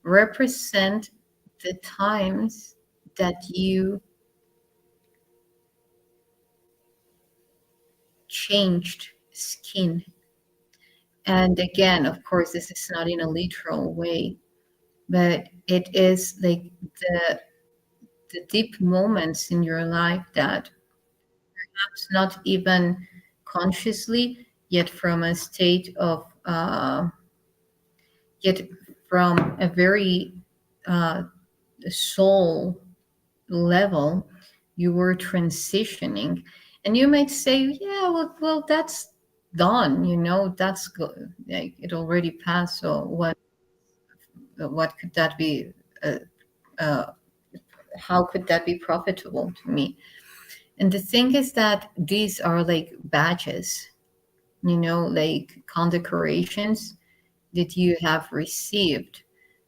represent the times that you changed skin. And again, of course, this is not in a literal way, but it is like the deep moments in your life that perhaps not even consciously, yet from a state of yet from a very soul level, you were transitioning. And you might say, yeah, well that's done, that's like it already passed, so what could that be, uh, uh, how could that be profitable to me? And the thing is that these are like badges, like condecorations that you have received.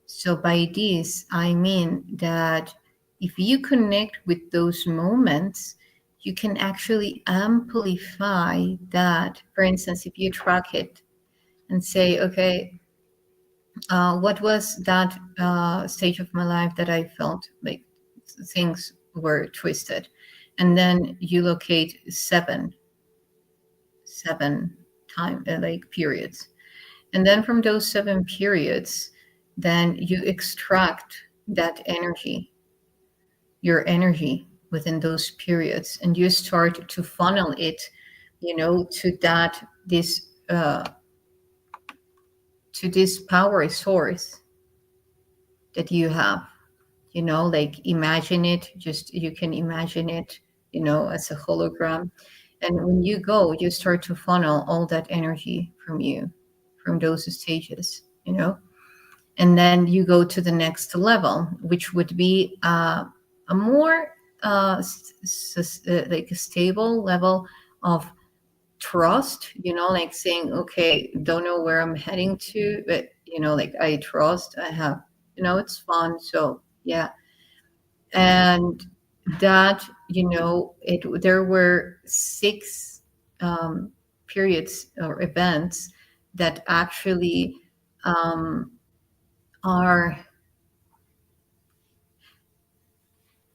So by this, I mean that if you connect with those moments, you can actually amplify that. For instance, if you track it and say, okay, what was that stage of my life that I felt like things were twisted? And then you locate seven time like periods. And then from those 7 periods, then you extract that energy your energy within those periods, and you start to funnel it, to that to this power source that you have. Like imagine it, just you can imagine it, as a hologram. And when you go, you start to funnel all that energy from you, from those stages, and then you go to the next level, which would be a more like a stable level of trust, like saying, okay, don't know where I'm heading to, but like I trust, I have, it's fun. So yeah. And that, there were six periods or events that actually um, are,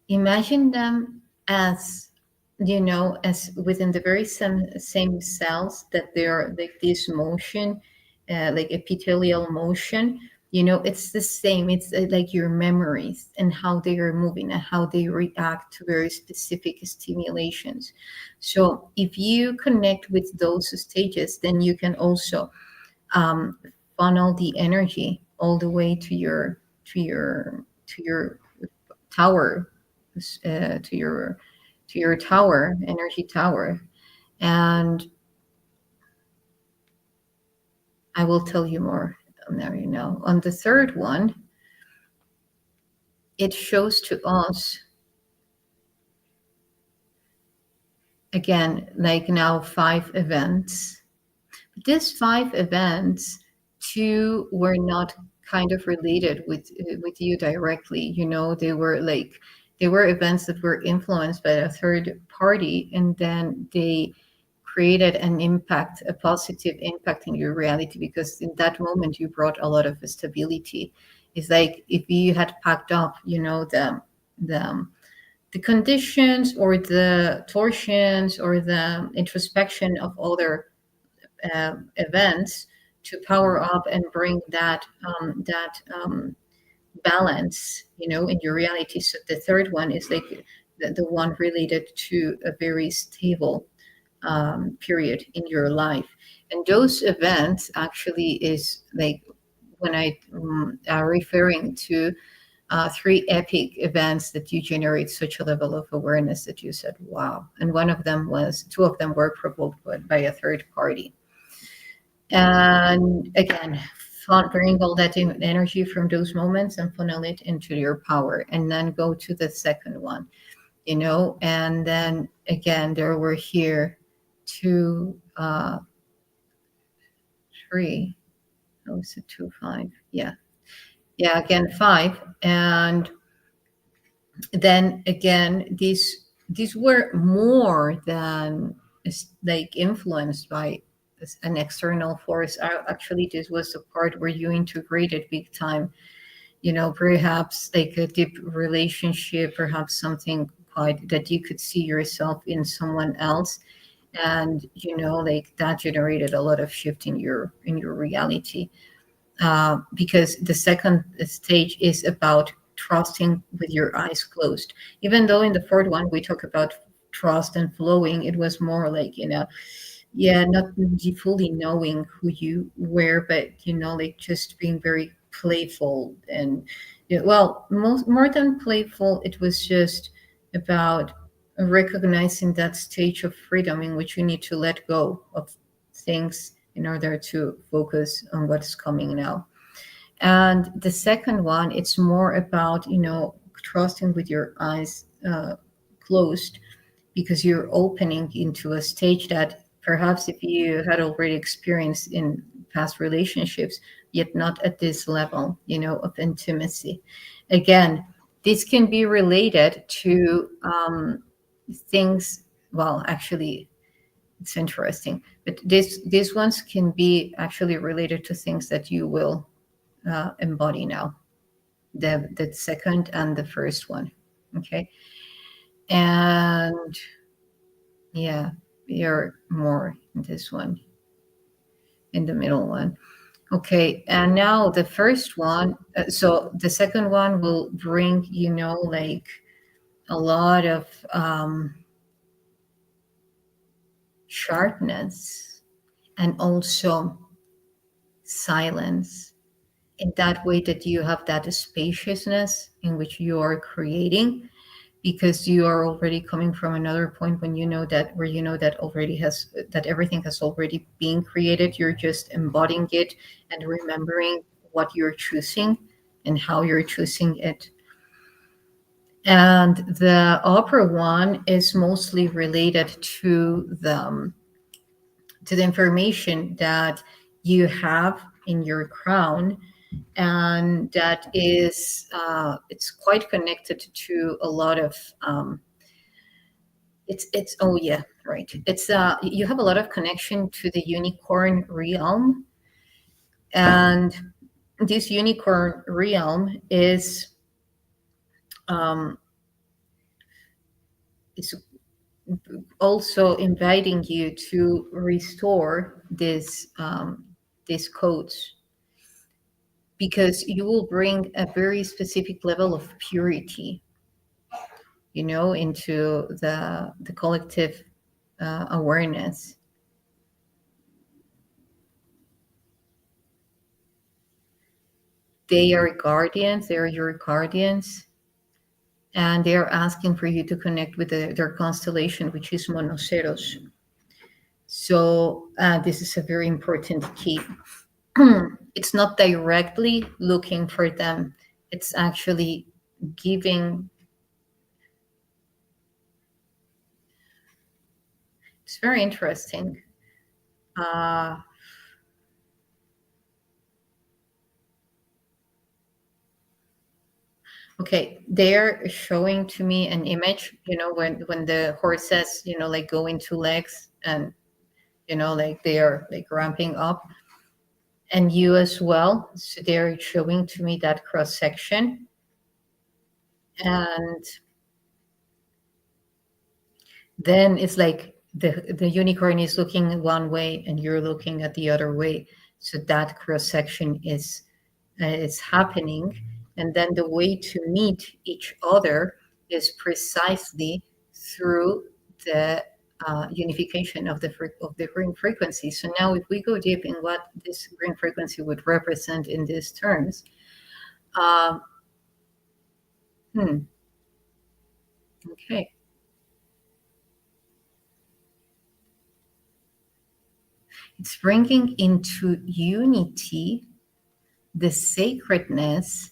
imagine them as, as within the very same cells, that they are like this motion, like epithelial motion. It's the same. It's like your memories and how they are moving and how they react to very specific stimulations. So if you connect with those stages, then you can also um, funnel the energy all the way to your tower, to your tower, energy tower. And I will tell you more there. On the third one, it shows to us again, like now, 5 events. These 5 events, 2 were not kind of related with you directly. They were events that were influenced by a third party, and then they created an impact, a positive impact in your reality, because in that moment you brought a lot of stability. It's like if you had packed up, the the conditions or the torsions or the introspection of other events to power up and bring that balance, in your reality. So the third one is like the one related to a very stable period in your life. And those events actually is like when I are referring to 3 epic events that you generate such a level of awareness that you said, wow. And 2 of them were provoked by a third party. And again, bring all that energy from those moments and funnel it into your power, and then go to the second one, and then again, there were here 3. Oh, is it 2, 5? Yeah. Yeah, again, 5. And then again, these were more than like influenced by an external force. Actually, this was the part where you integrated big time, perhaps like a deep relationship, perhaps something quite that you could see yourself in someone else. And like that generated a lot of shift in your reality, because the second stage is about trusting with your eyes closed. Even though in the fourth one we talk about trust and flowing, it was more like, yeah, not fully knowing who you were, but like just being very playful. And well, more than playful, it was just about recognizing that stage of freedom in which you need to let go of things in order to focus on what's coming now. And the second one, it's more about trusting with your eyes closed, because you're opening into a stage that perhaps if you had already experienced in past relationships, yet not at this level, of intimacy. Again, this can be related to things. Well, actually, it's interesting, but these ones can be actually related to things that you will embody now. The second and the first one. Okay. And yeah, you're more in this one, in the middle one. Okay, and now the first one. So the second one will bring, like a lot of sharpness, and also silence, in that way that you have that spaciousness in which you are creating, because you are already coming from another point when you know that, where you know that already has, that everything has already been created. You're just embodying it and remembering what you're choosing and how you're choosing it. And the upper one is mostly related to the information that you have in your crown, and that is it's quite connected to a lot of it's oh yeah, right, it's you have a lot of connection to the unicorn realm. And this unicorn realm um, is also inviting you to restore these codes, because you will bring a very specific level of purity, into the collective awareness. They are guardians, they are your guardians, and they are asking for you to connect with their constellation, which is Monoceros. So this is a very important key. It's not directly looking for them, it's actually giving. It's very interesting. uh, okay, they're showing to me an image, when the horses, like go into legs, and like they are like ramping up, and you as well. So they're showing to me that cross section, and then it's like the unicorn is looking one way and you're looking at the other way. So that cross section is happening, and then the way to meet each other is precisely through the unification of the green frequency. So now, if we go deep in what this green frequency would represent in these terms, uh, hmm, okay, it's bringing into unity the sacredness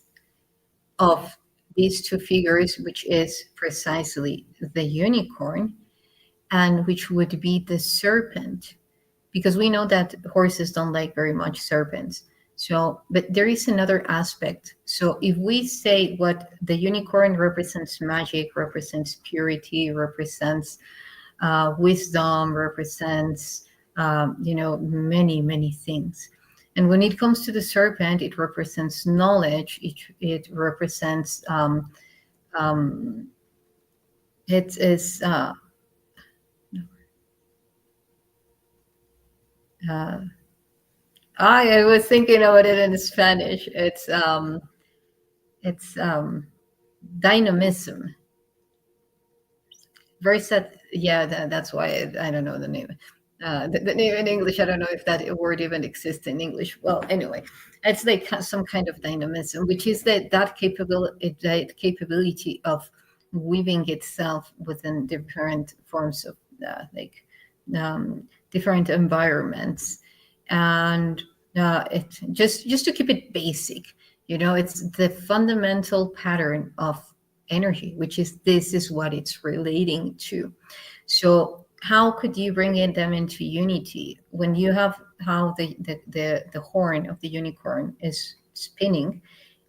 of these two figures, which is precisely the unicorn, and which would be the serpent, because we know that horses don't like very much serpents. So, but there is another aspect. So, if we say what the unicorn represents, magic, represents purity, represents wisdom, represents many, many things. And when it comes to the serpent, it represents knowledge. It represents um, it is uh, I was thinking about it in Spanish. It's dynamism. Very sad. Yeah, that's why I don't know the name. The name in English, I don't know if that word even exists in English. Well, anyway, it's like some kind of dynamism, which is that capability of weaving itself within different forms of like different environments, and it just to keep it basic, it's the fundamental pattern of energy, which is this is what it's relating to. So how could you bring them into unity when you have how the horn of the unicorn is spinning?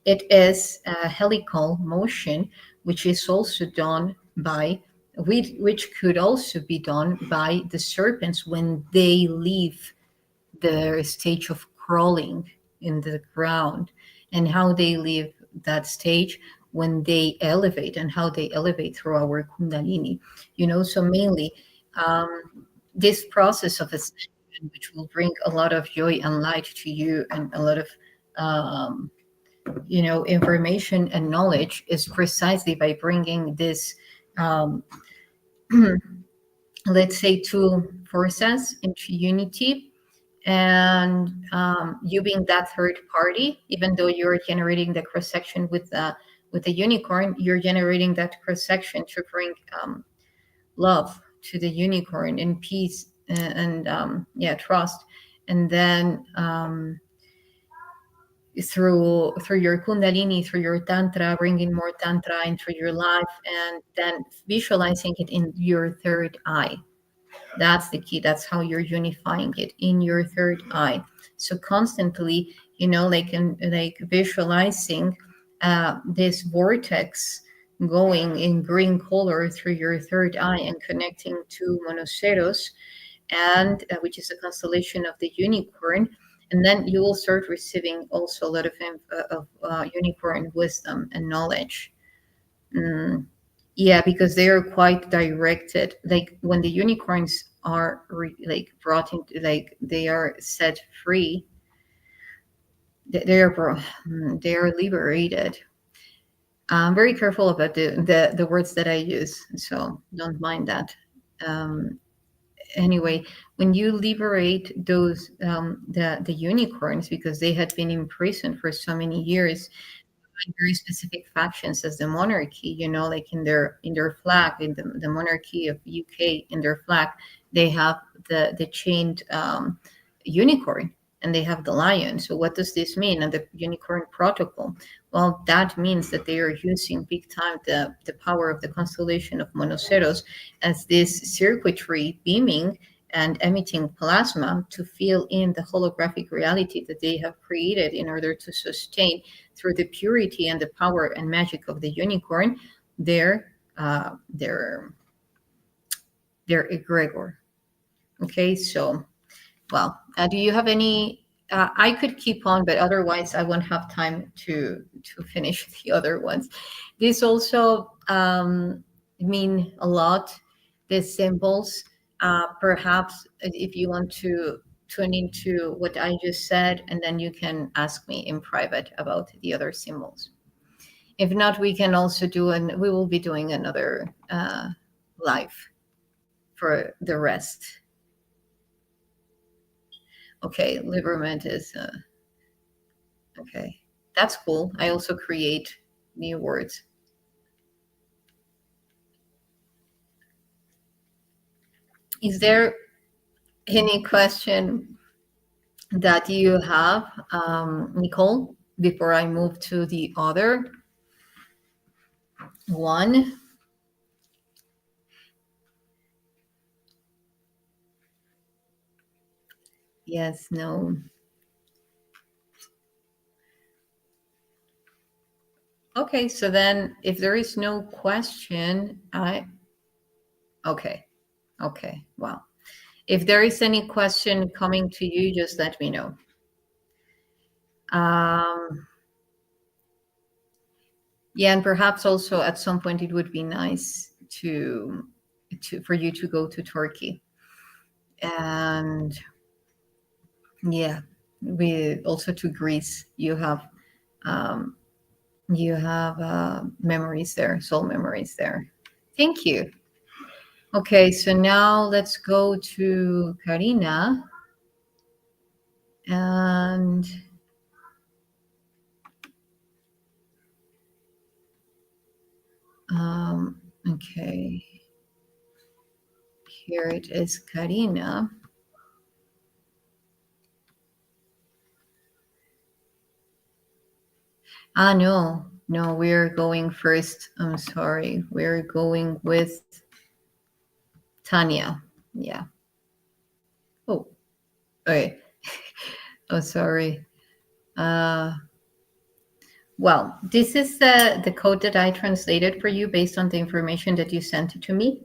It is a helical motion, which is also done by which could also be done by the serpents when they leave the stage of crawling in the ground, and how they leave that stage when they elevate, and how they elevate through our kundalini. So mainly this process of ascension, which will bring a lot of joy and light to you, and a lot of information and knowledge, is precisely by bringing this um, let's say, two forces into unity, and you being that third party, even though you're generating the cross section with the unicorn, you're generating that cross section to bring love to the unicorn and peace and yeah, trust. And then through your kundalini, through your tantra, bringing more tantra into your life, and then visualizing it in your third eye. That's the key. That's how you're unifying it in your third eye. So constantly, like visualizing this vortex going in green color through your third eye and connecting to monoceros, and which is a constellation of the unicorn. And then you will start receiving also a lot of unicorn wisdom and knowledge. Mm, yeah, because they are quite directed. Like when the unicorns are like brought into, like they are set free, they are they are liberated. I'm very careful about the words that I use, so don't mind that. Um, anyway, when you liberate those the unicorns, because they had been imprisoned for so many years very specific factions as the monarchy, like in their flag, in the monarchy of UK, in their flag, they have the chained unicorn, and they have the lion. So what does this mean? And the unicorn protocol, well, that means that they are using big time the power of the constellation of monoceros as this circuitry beaming and emitting plasma to fill in the holographic reality that they have created in order to sustain, through the purity and the power and magic of the unicorn, their their egregor. Okay, so, well, do you have any? I could keep on, but otherwise, I won't have time to finish the other ones. These also mean a lot. The symbols. Perhaps if you want to tune into what I just said, and then you can ask me in private about the other symbols. If not, we can also we will be doing another live for the rest. Okay, Liberment is okay. That's cool. I also create new words. Is there any question that you have, Nicole, before I move to the other one? Yes, no. Okay, so then if there is no question, okay. Okay, well. If there is any question coming to you, just let me know. Um, yeah, and perhaps also at some point it would be nice for you to go to Turkey, and yeah, we also to Greece. Um, you have memories there, soul memories there. Thank you. Okay, so now let's go to Karina, and okay. Here it is, Karina. No, we're going first. I'm sorry. We're going with Tanya. Yeah. Oh, okay. Oh, sorry. Uh, well, this is the code that I translated for you based on the information that you sent to me.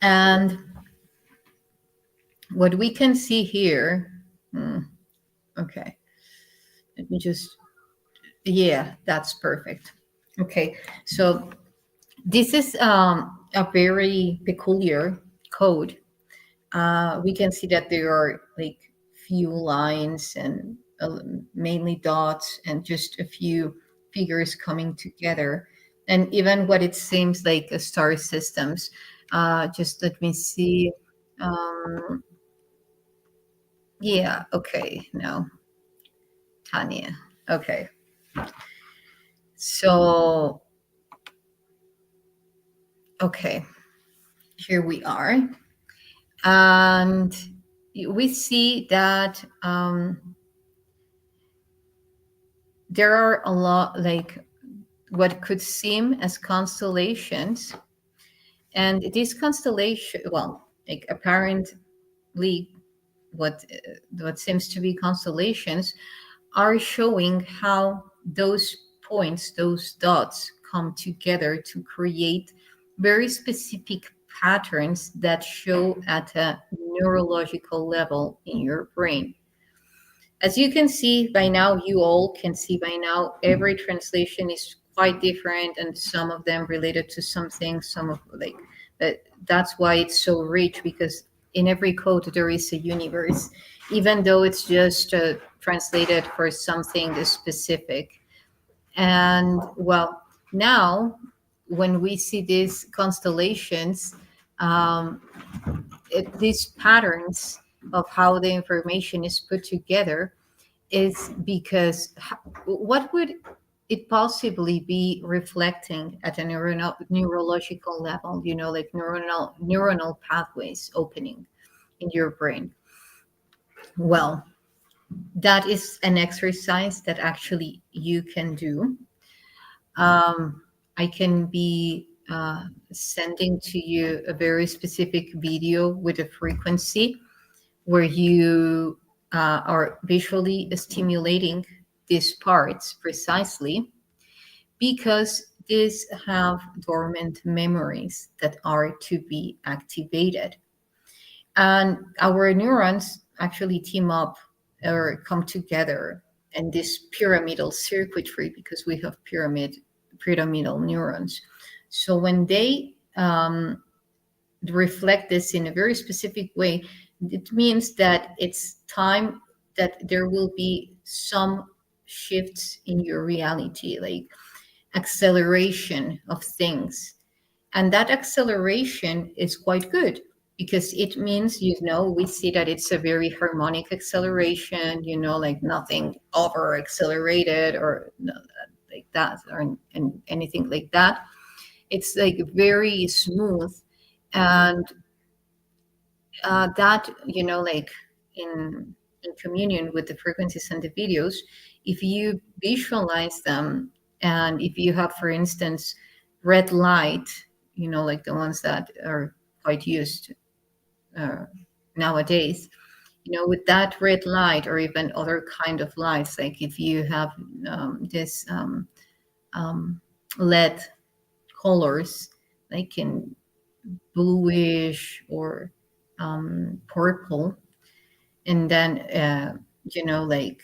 And what we can see here, okay, let me just, yeah, that's perfect. Okay, so this is a very peculiar code. We can see that there are like few lines and mainly dots and just a few figures coming together, and even what it seems like a star systems. Just let me see. Um, yeah, okay, no, Tanya. Okay, so, okay, here we are. And we see that there are a lot, like what could seem as constellations. And these constellation, well, like apparently what seems to be constellations are showing how those points, those dots come together to create very specific patterns that show at a neurological level in your brain. As you can see by now, you all can see by now, every translation is quite different, and some of them related to something, some of like that. That's why it's so rich, because in every code there is a universe, even though it's just translated for something specific. And well, now when we see these constellations, um, these patterns of how the information is put together, is because what would it possibly be reflecting at a neurological level, like neuronal pathways opening in your brain? Well, that is an exercise that actually you can do. I can be sending to you a very specific video with a frequency where you are visually stimulating these parts precisely, because these have dormant memories that are to be activated. And our neurons actually team up or come together in this pyramidal circuitry, because we have pyramidal neurons. So when they reflect this in a very specific way, it means that it's time that there will be some shifts in your reality, like acceleration of things. And that acceleration is quite good, because it means, we see that it's a very harmonic acceleration, like nothing over accelerated or like that, or anything like that. It's like very smooth. And that, like in communion with the frequencies and the videos, if you visualize them, and if you have, for instance, red light, like the ones that are quite used uh, nowadays, with that red light, or even other kind of lights, like if you have this um, LED colors, like in bluish or purple, and then like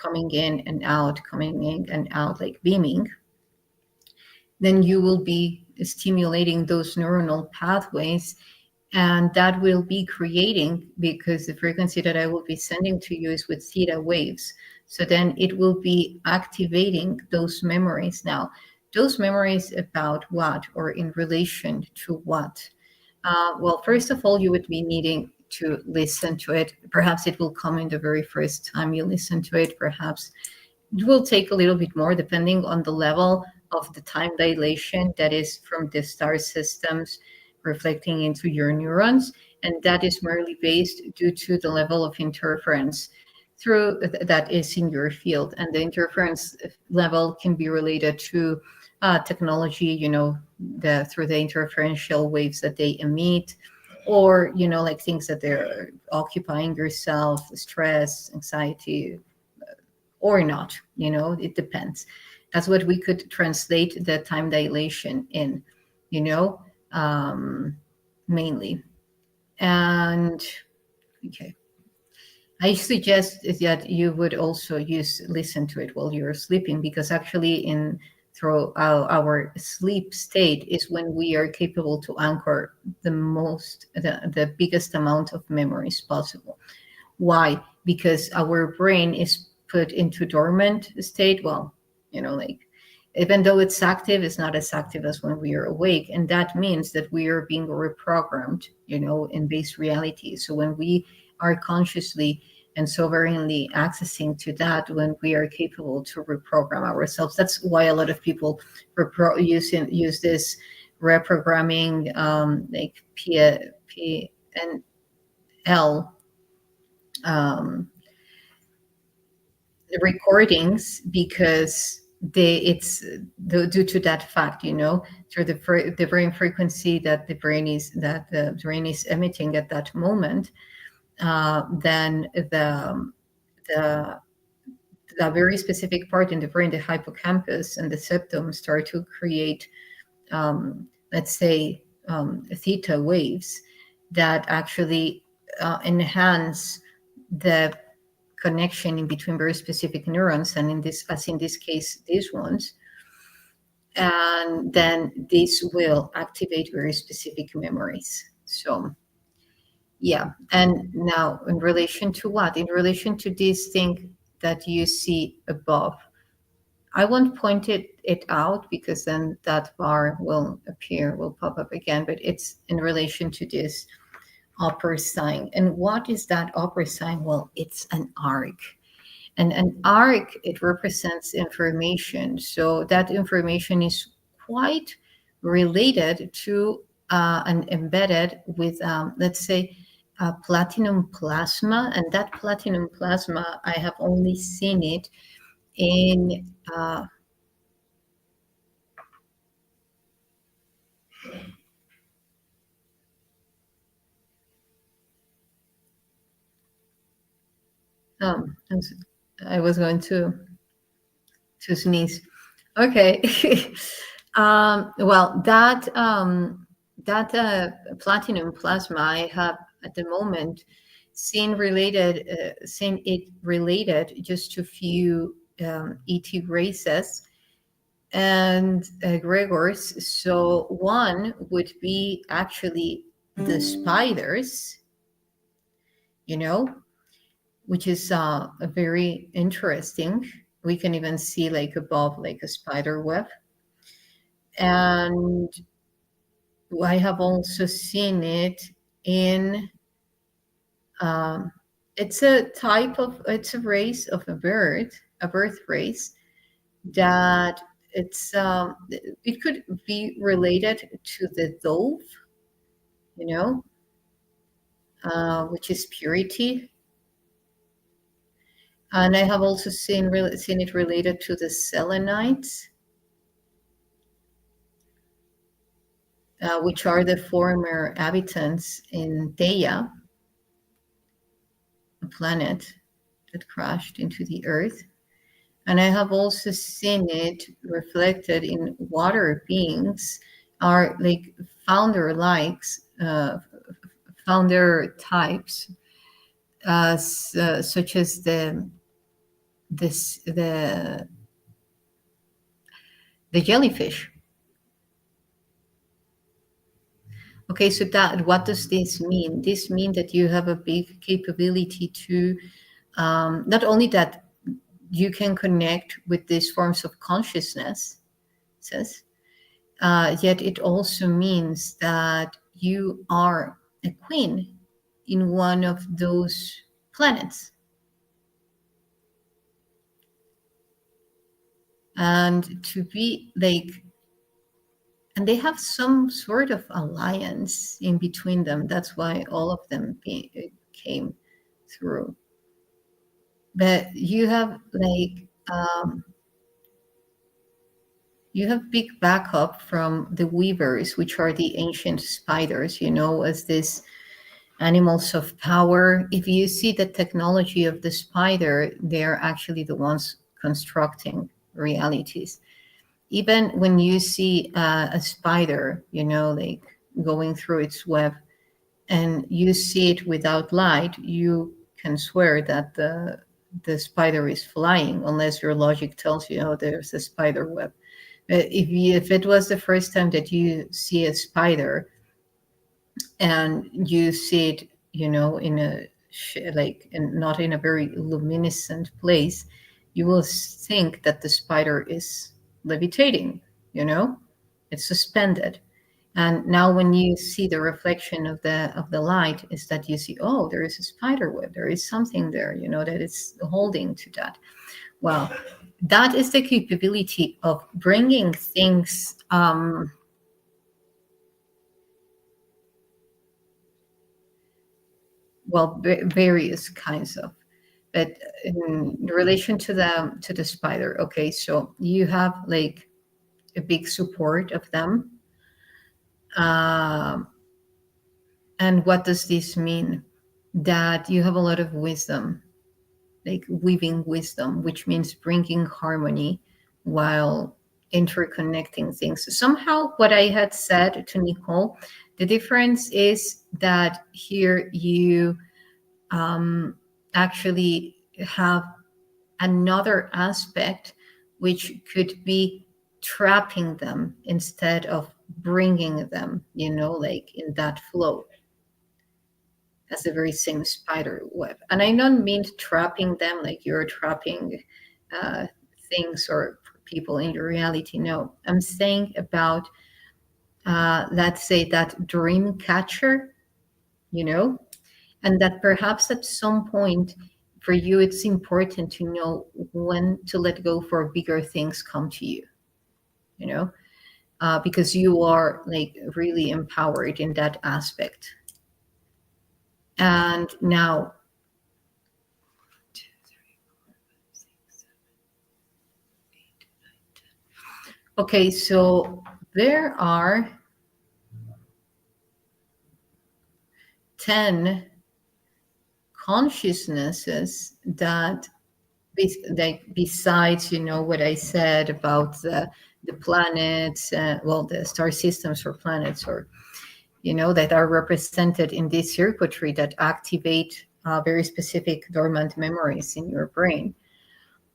coming in and out, coming in and out, like beaming, then you will be stimulating those neuronal pathways. And that will be creating, because the frequency that I will be sending to you is with theta waves, so then it will be activating those memories. Now, those memories about what, or in relation to what? Well, first of all, you would be needing to listen to it. Perhaps it will come in the very first time you listen to it. Perhaps it will take a little bit more, depending on the level of the time dilation that is from the star systems reflecting into your neurons. And that is merely based due to the level of interference that is in your field. And the interference level can be related to technology, through the interferential waves that they emit, or, like things that they're occupying yourself, stress, anxiety, or not, it depends. That's what we could translate the time dilation in, you know, mainly. And okay, I suggest that you would also listen to it while you're sleeping, because actually in through our sleep state is when we are capable to anchor the biggest amount of memories possible. Why? Because our brain is put into dormant state. Well, like even though it's active, it's not as active as when we are awake. And that means that we are being reprogrammed, in base reality. So when we are consciously and sovereignly accessing to that, when we are capable to reprogram ourselves. That's why a lot of people use this reprogramming, like PNL recordings, because due to that fact, through the brain frequency that the brain is emitting at that moment. Then the the very specific part in the brain, the hippocampus and the septum, start to create, let's say, theta waves that actually enhance the connection in between very specific neurons, and in this case, these ones. And then this will activate very specific memories. So yeah. And now, in relation to what? In relation to this thing that you see above, I won't point it out, because then that bar will pop up again, but it's in relation to this upper sign. And what is that upper sign? Well, it's an arc. And an arc, it represents information. So that information is quite related to and embedded with, let's say, platinum plasma. And that platinum plasma, I have only seen it in um, I was going to sneeze. Okay. Well, that platinum plasma, I have at the moment seen it related just to few ET races and egregores. So one would be actually the spiders, which is very interesting. We can even see like above, like a spider web. And I have also seen it in, it's a race of a bird race, that it could be related to the dove, which is purity. And I have also seen it related to the selenites, which are the former inhabitants in Theia, a planet that crashed into the Earth. And I have also seen it reflected in water beings, are like founder likes, founder types, such as the jellyfish. Okay, so what does this mean? This means that you have a big capability to, not only that you can connect with these forms of consciousness, yet it also means that you are a queen in one of those planets. And to be like, and they have some sort of alliance in between them. That's why all of them came through. But you have like, you have big backup from the weavers, which are the ancient spiders, as these animals of power. If you see the technology of the spider, they're actually the ones constructing realities. Even when you see a spider, like going through its web, and you see it without light, you can swear that the spider is flying, unless your logic tells you, oh, there's a spider web. If it was the first time that you see a spider and you see it, in a not in a very luminescent place, you will think that the spider is levitating, you know, it's suspended. And now when you see the reflection of the light, is that you see, oh, there is a spider web, there is something there, you know, that is holding to that. Well, that is the capability of bringing things, well, various kinds of, but in relation to the spider, okay, so you have like a big support of them. Um, and what does this mean? That you have a lot of wisdom, like weaving wisdom, which means bringing harmony while interconnecting things. Somehow, what I had said to Nicole, the difference is that here you actually have another aspect, which could be trapping them instead of bringing them, you know, like in that flow, as the very same spider web. And I don't mean trapping them like you're trapping uh, things or people in your reality. No, I'm saying about, let's say, that dream catcher, you know, and that perhaps at some point for you, it's important to know when to let go for bigger things come to you, you know, because you are like really empowered in that aspect. And now, okay, so there are 10 consciousnesses that, like, besides, you know, what I said about the planets, well, the star systems or planets, or, you know, that are represented in this circuitry that activate very specific dormant memories in your brain.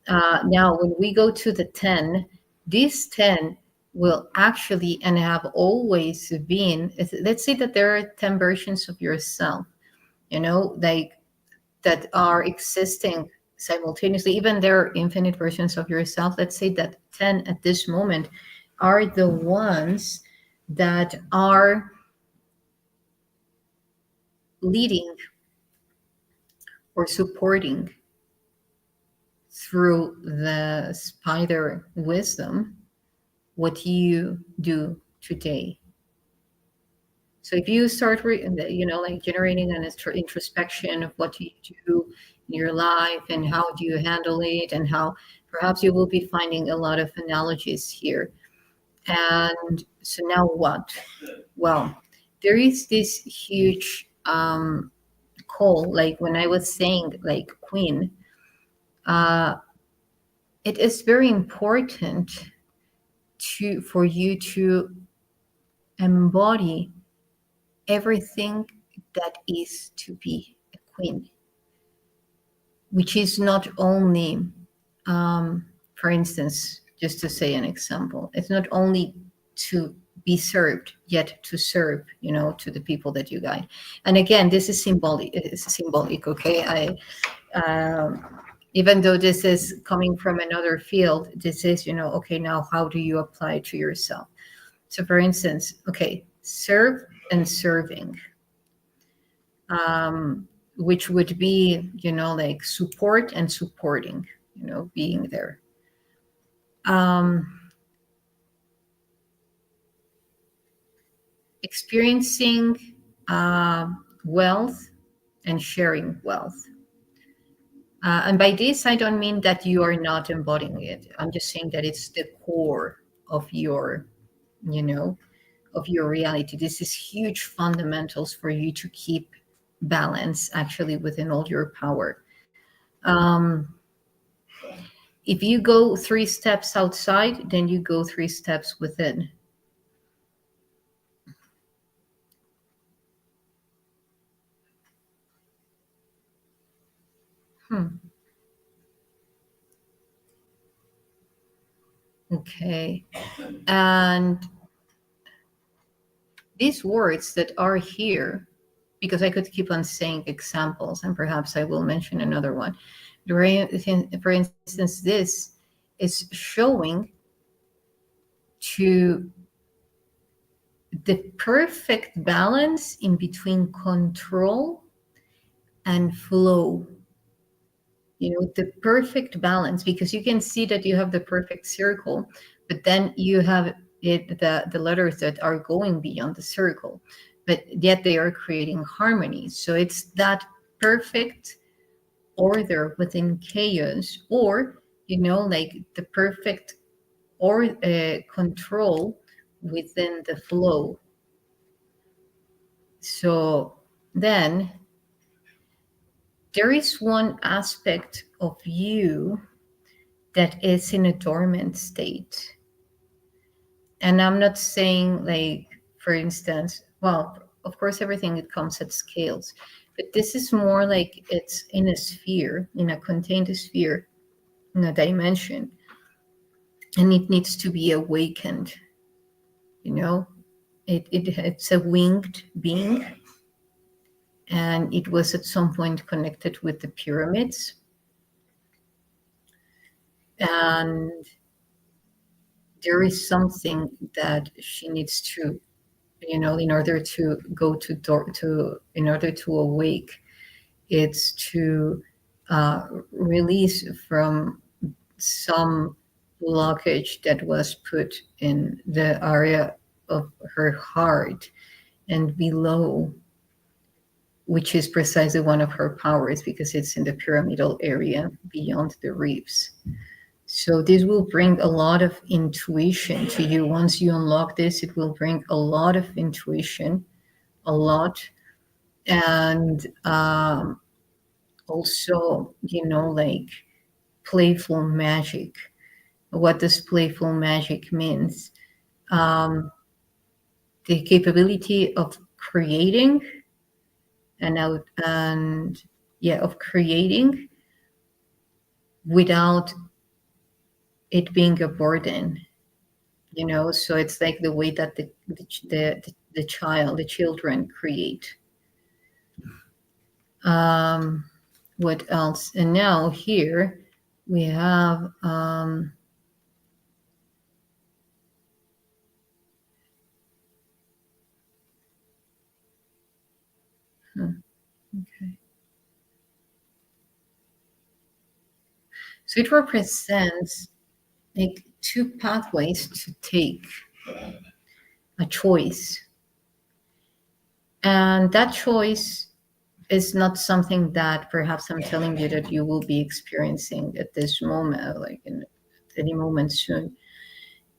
Now, when we go to the 10, these 10 will actually and have always been, let's say that there are 10 versions of yourself, you know, like that are existing simultaneously. Even there are infinite versions of yourself. Let's say that 10 at this moment are the ones that are leading or supporting through the spider wisdom what you do today. So if you start, you know, like generating an introspection of what you do in your life and how do you handle it, and how perhaps you will be finding a lot of analogies here. And so now what? Well, there is this huge call, like when I was saying, like Queen, uh, it is very important for you to embody everything that is to be a queen, which is not only, for instance, just to say an example, it's not only to be served, yet to serve, you know, to the people that you guide. And again, this is symbolic. It's symbolic, okay? Even though this is coming from another field, this is, you know, okay, now how do you apply it to yourself? So, for instance, okay, serve and serving, which would be, you know, like support and supporting, you know, being there. Experiencing wealth and sharing wealth. And by this, I don't mean that you are not embodying it. I'm just saying that it's the core of your, you know, of your reality. This is huge fundamentals for you to keep balance actually within all your power. Um, if you go 3 steps outside, then you go 3 steps within. Okay. And these words that are here, because I could keep on saying examples, and perhaps I will mention another one. For instance, this is showing to the perfect balance in between control and flow. The perfect balance, because you can see that you have the perfect circle, but then you have the letters that are going beyond the circle, but yet they are creating harmony. So it's that perfect order within chaos, or like the perfect or control within the flow. So then there is one aspect of you that is in a dormant state. And I'm not saying, like, for instance, well, of course, everything, it comes at scales, but this is more like it's in a sphere, in a contained sphere, in a dimension, and it needs to be awakened. It's a winged being, and it was at some point connected with the pyramids. And there is something that she needs to, in order to go in order to awake, it's to release from some blockage that was put in the area of her heart and below, which is precisely one of her powers, because it's in the pyramidal area beyond the ribs. So this will bring a lot of intuition to you. Once you unlock this, it will bring a lot of intuition, a lot. And also, like playful magic. What does playful magic means? The capability of creating of creating without it being a burden. So it's like the way that the children create. What else? And now here we have okay. So it represents like two pathways to take, a choice. And that choice is not something that perhaps I'm telling you that you will be experiencing at this moment, like in any moment soon.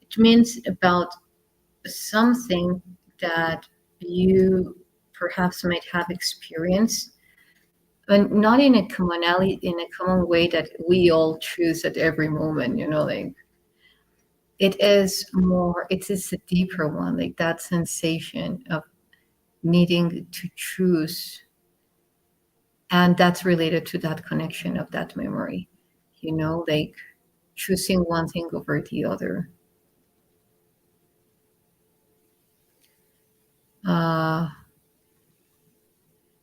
It means about something that you perhaps might have experienced, but not in a common way that we all choose at every moment, like it is a deeper one, like that sensation of needing to choose. And that's related to that connection of that memory, like choosing one thing over the other.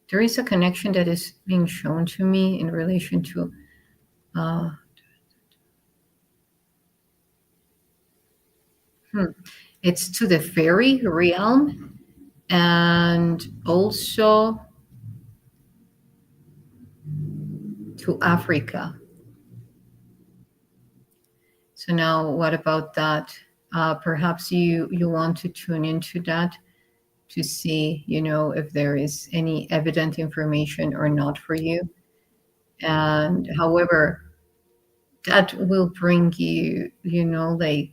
There is a connection that is being shown to me in relation to it's to the fairy realm, and also to Africa. So now, what about that? Perhaps you want to tune into that to see, if there is any evident information or not for you. And however, that will bring you, like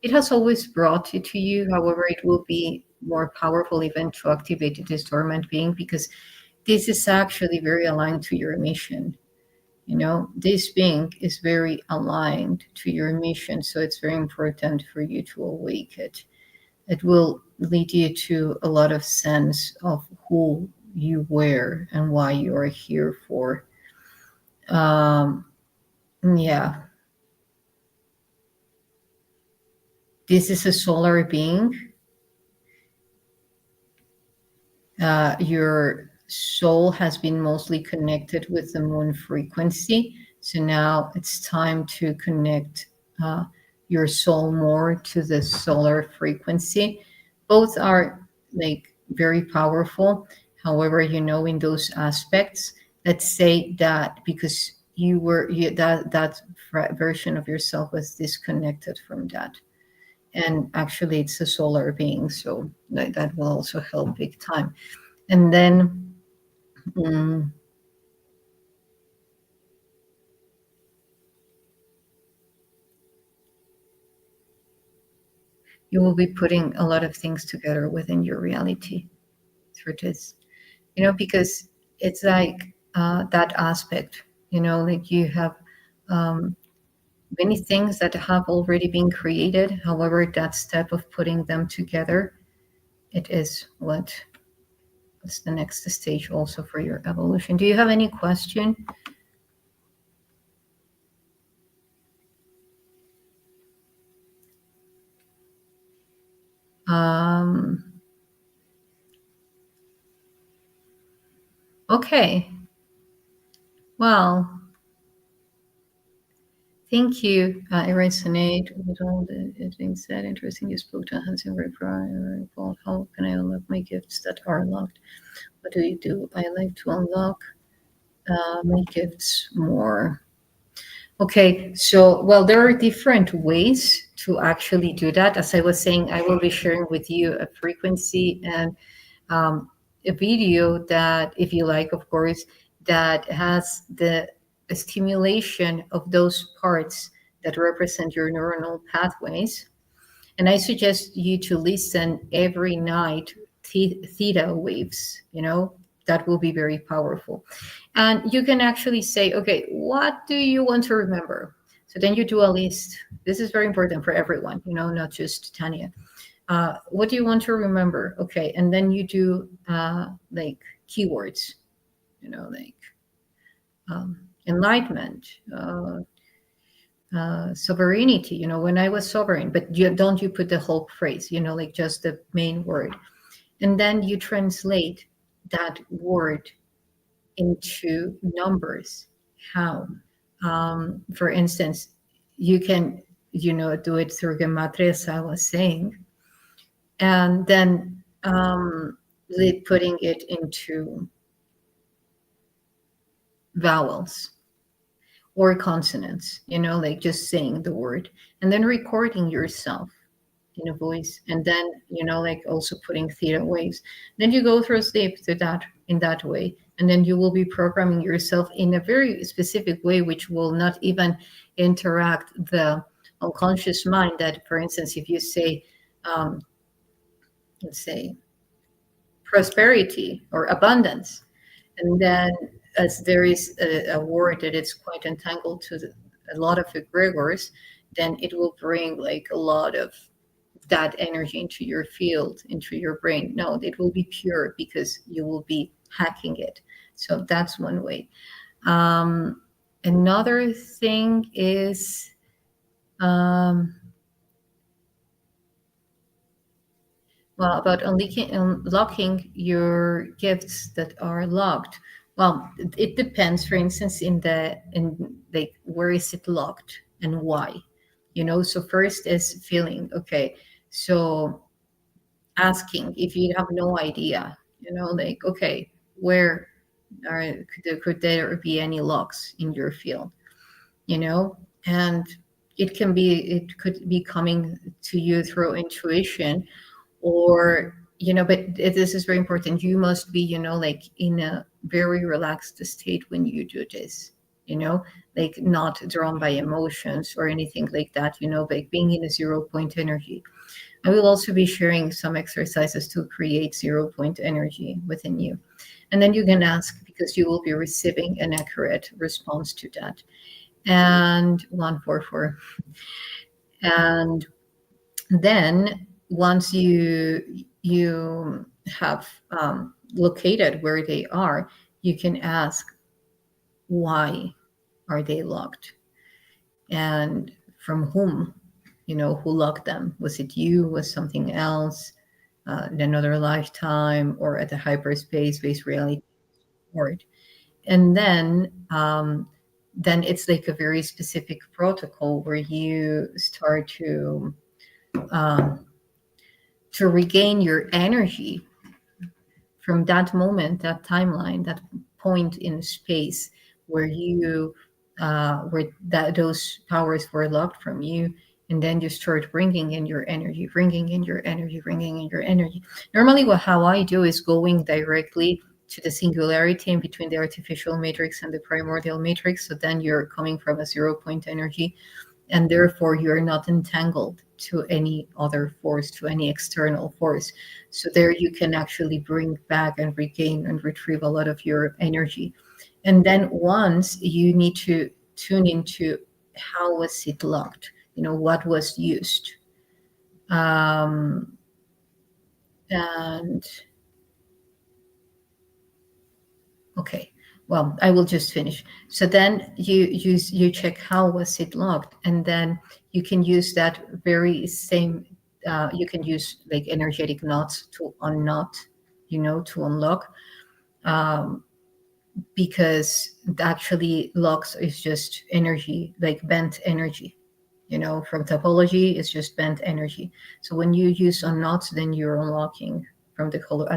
it has always brought it to you. However, it will be more powerful even to activate this dormant being, because this is actually very aligned to your mission. This being is very aligned to your mission. So it's very important for you to awake it. It will lead you to a lot of sense of who you were and why you are here for. Yeah. This is a solar being. Your soul has been mostly connected with the moon frequency. So now it's time to connect your soul more to the solar frequency. Both are like very powerful. However, in those aspects, let's say that because that version of yourself was disconnected from that, and actually it's a solar being, so that will also help big time. And then mm, you will be putting a lot of things together within your reality through this, because it's like that aspect, like you have um, many things that have already been created. However, that step of putting them together, it is what's the next stage also for your evolution. Do you have any question? um okay, well, thank you. I resonate with all the it being said. Interesting, you spoke to Hans and Paul. How can I unlock my gifts that are locked? What do you do? I like to unlock my gifts more. Okay, so well, there are different ways to actually do that. As I was saying, I will be sharing with you a frequency and um, a video that, if you like, of course, that has the stimulation of those parts that represent your neuronal pathways. And I suggest you to listen every night theta waves, that will be very powerful. And you can actually say, okay, what do you want to remember? So then you do a list. This is very important for everyone, not just Tanya. What do you want to remember? Okay. And then you do like keywords, like enlightenment, sovereignty, when I was sovereign, but don't you put the whole phrase, like just the main word. And then you translate that word into numbers. How? For instance, you can, do it through gematria, as I was saying, and then putting it into vowels or consonants, like just saying the word, and then recording yourself in a voice, and then like also putting theta waves. Then you go through sleep to that in that way, and then you will be programming yourself in a very specific way, which will not even interact the unconscious mind. That, for instance, if you say let's say prosperity or abundance, and then as there is a word that is quite entangled to a lot of egregores, then it will bring like a lot of that energy into your field, into your brain. No, it will be pure because you will be hacking it. So that's one way. Another thing is um, well, about unlocking your gifts that are locked. Well, it depends. For instance, in like where is it locked and why? So first is feeling. Okay, so asking if you have no idea. Like, okay, where could there be any locks in your field? And it could be coming to you through intuition, or but this is very important. You must be like in a very relaxed state when you do this, like not drawn by emotions or anything like that, like being in a 0 point energy. I will also be sharing some exercises to create 0 point energy within you, and then you can ask, because you will be receiving an accurate response to that. And 144. And then once you have located where they are, you can ask, why are they locked, and from whom? Who locked them? Was it you? Was something else? In another lifetime, or at the hyperspace based reality board? And then then it's like a very specific protocol where you start um, to regain your energy from that moment, that timeline, that point in space where where those powers were locked from you, and then you start bringing in your energy, bringing in your energy, bringing in your energy. Normally, how I do is going directly to the singularity in between the artificial matrix and the primordial matrix. So then you're coming from a 0 point energy, and therefore you're not entangled to any other force, to any external force. So there you can actually bring back and regain and retrieve a lot of your energy. And then once you need to tune into how was it locked, what was used. Um, and Okay, well, I will just finish. So then you check how was it logged, and then you can use that very same. You can use like energetic knots to unknot, to unlock, um, because actually locks is just energy, like bent energy. From topology, it's just bent energy. So when you use unknots, then you're unlocking from at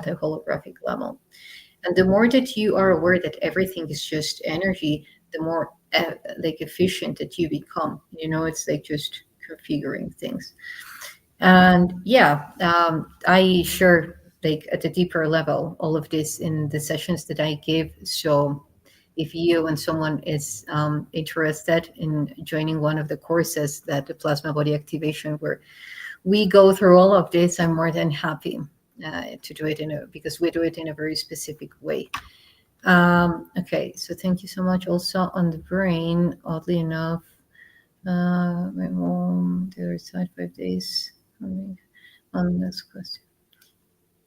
a holographic level. And the more that you are aware that everything is just energy, the more like efficient that you become. It's like just configuring things. And yeah, I share like at a deeper level all of this in the sessions that I give. So if you and someone is interested in joining one of the courses, that the plasma body activation, where we go through all of this, I'm more than happy to do it because we do it in a very specific way. Okay, so thank you so much. Also on the brain, oddly enough, my mom, the other side, 5 days. On this question.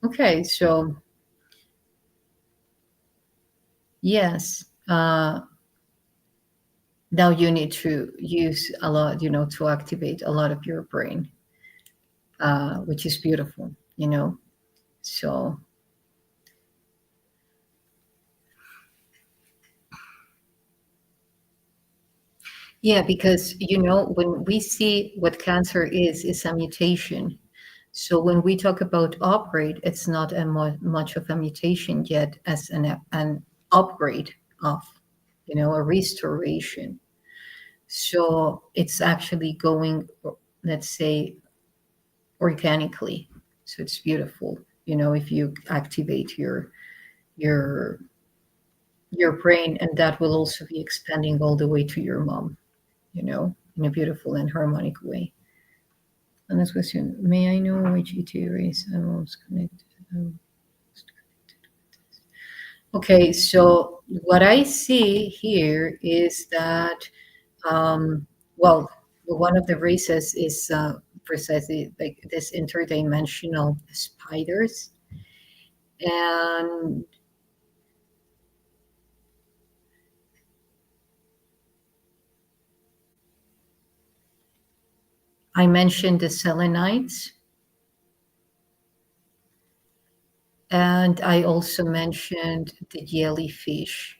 Okay, so yes, now you need to use a lot, to activate a lot of your brain, which is beautiful, So yeah, because when we see what cancer is a mutation. So when we talk about upgrade, it's not much of a mutation yet as an upgrade of, a restoration. So it's actually going, let's say, organically. So it's beautiful, if you activate your your brain, and that will also be expanding all the way to your mom, in a beautiful and harmonic way. And this question, may I know which ET race I'm most connected? Okay, so what I see here is that, well, one of the races is precisely like this interdimensional spiders. And I mentioned the selenites. And I also mentioned the jellyfish.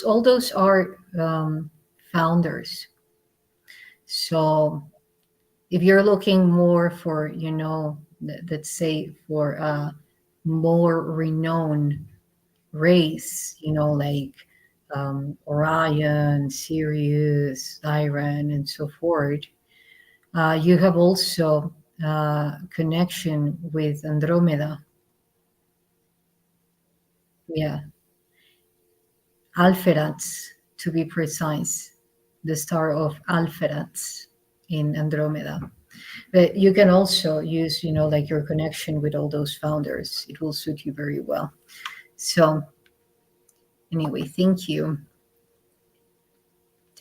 All those are founders. So if you're looking more for, let's say for a more renowned race, like Orion, Sirius, Lyran, and so forth, you have also connection with Andromeda. Yeah, Alpheratz, to be precise, the star of Alpheratz in Andromeda. But you can also use, like your connection with all those founders. It will suit you very well. So, anyway, thank you.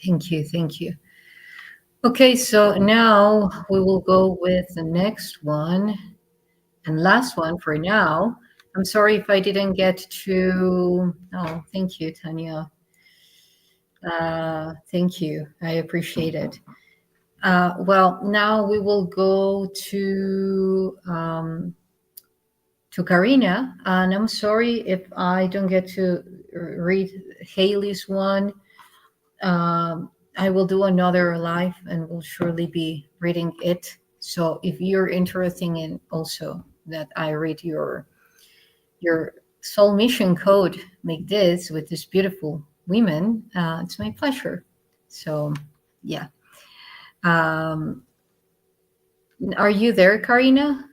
Thank you. Thank you. Okay, so now we will go with the next one and last one for now. I'm sorry if I didn't get to. Oh, thank you, Tanya. Thank you. I appreciate it. Well, now we will go to Karina, and I'm sorry if I don't get to read Haley's one. I will do another live and will surely be reading it. So if you're interested in also that I read your soul mission code, make this with this beautiful women, it's my pleasure. So yeah. Um, are you there, Karina?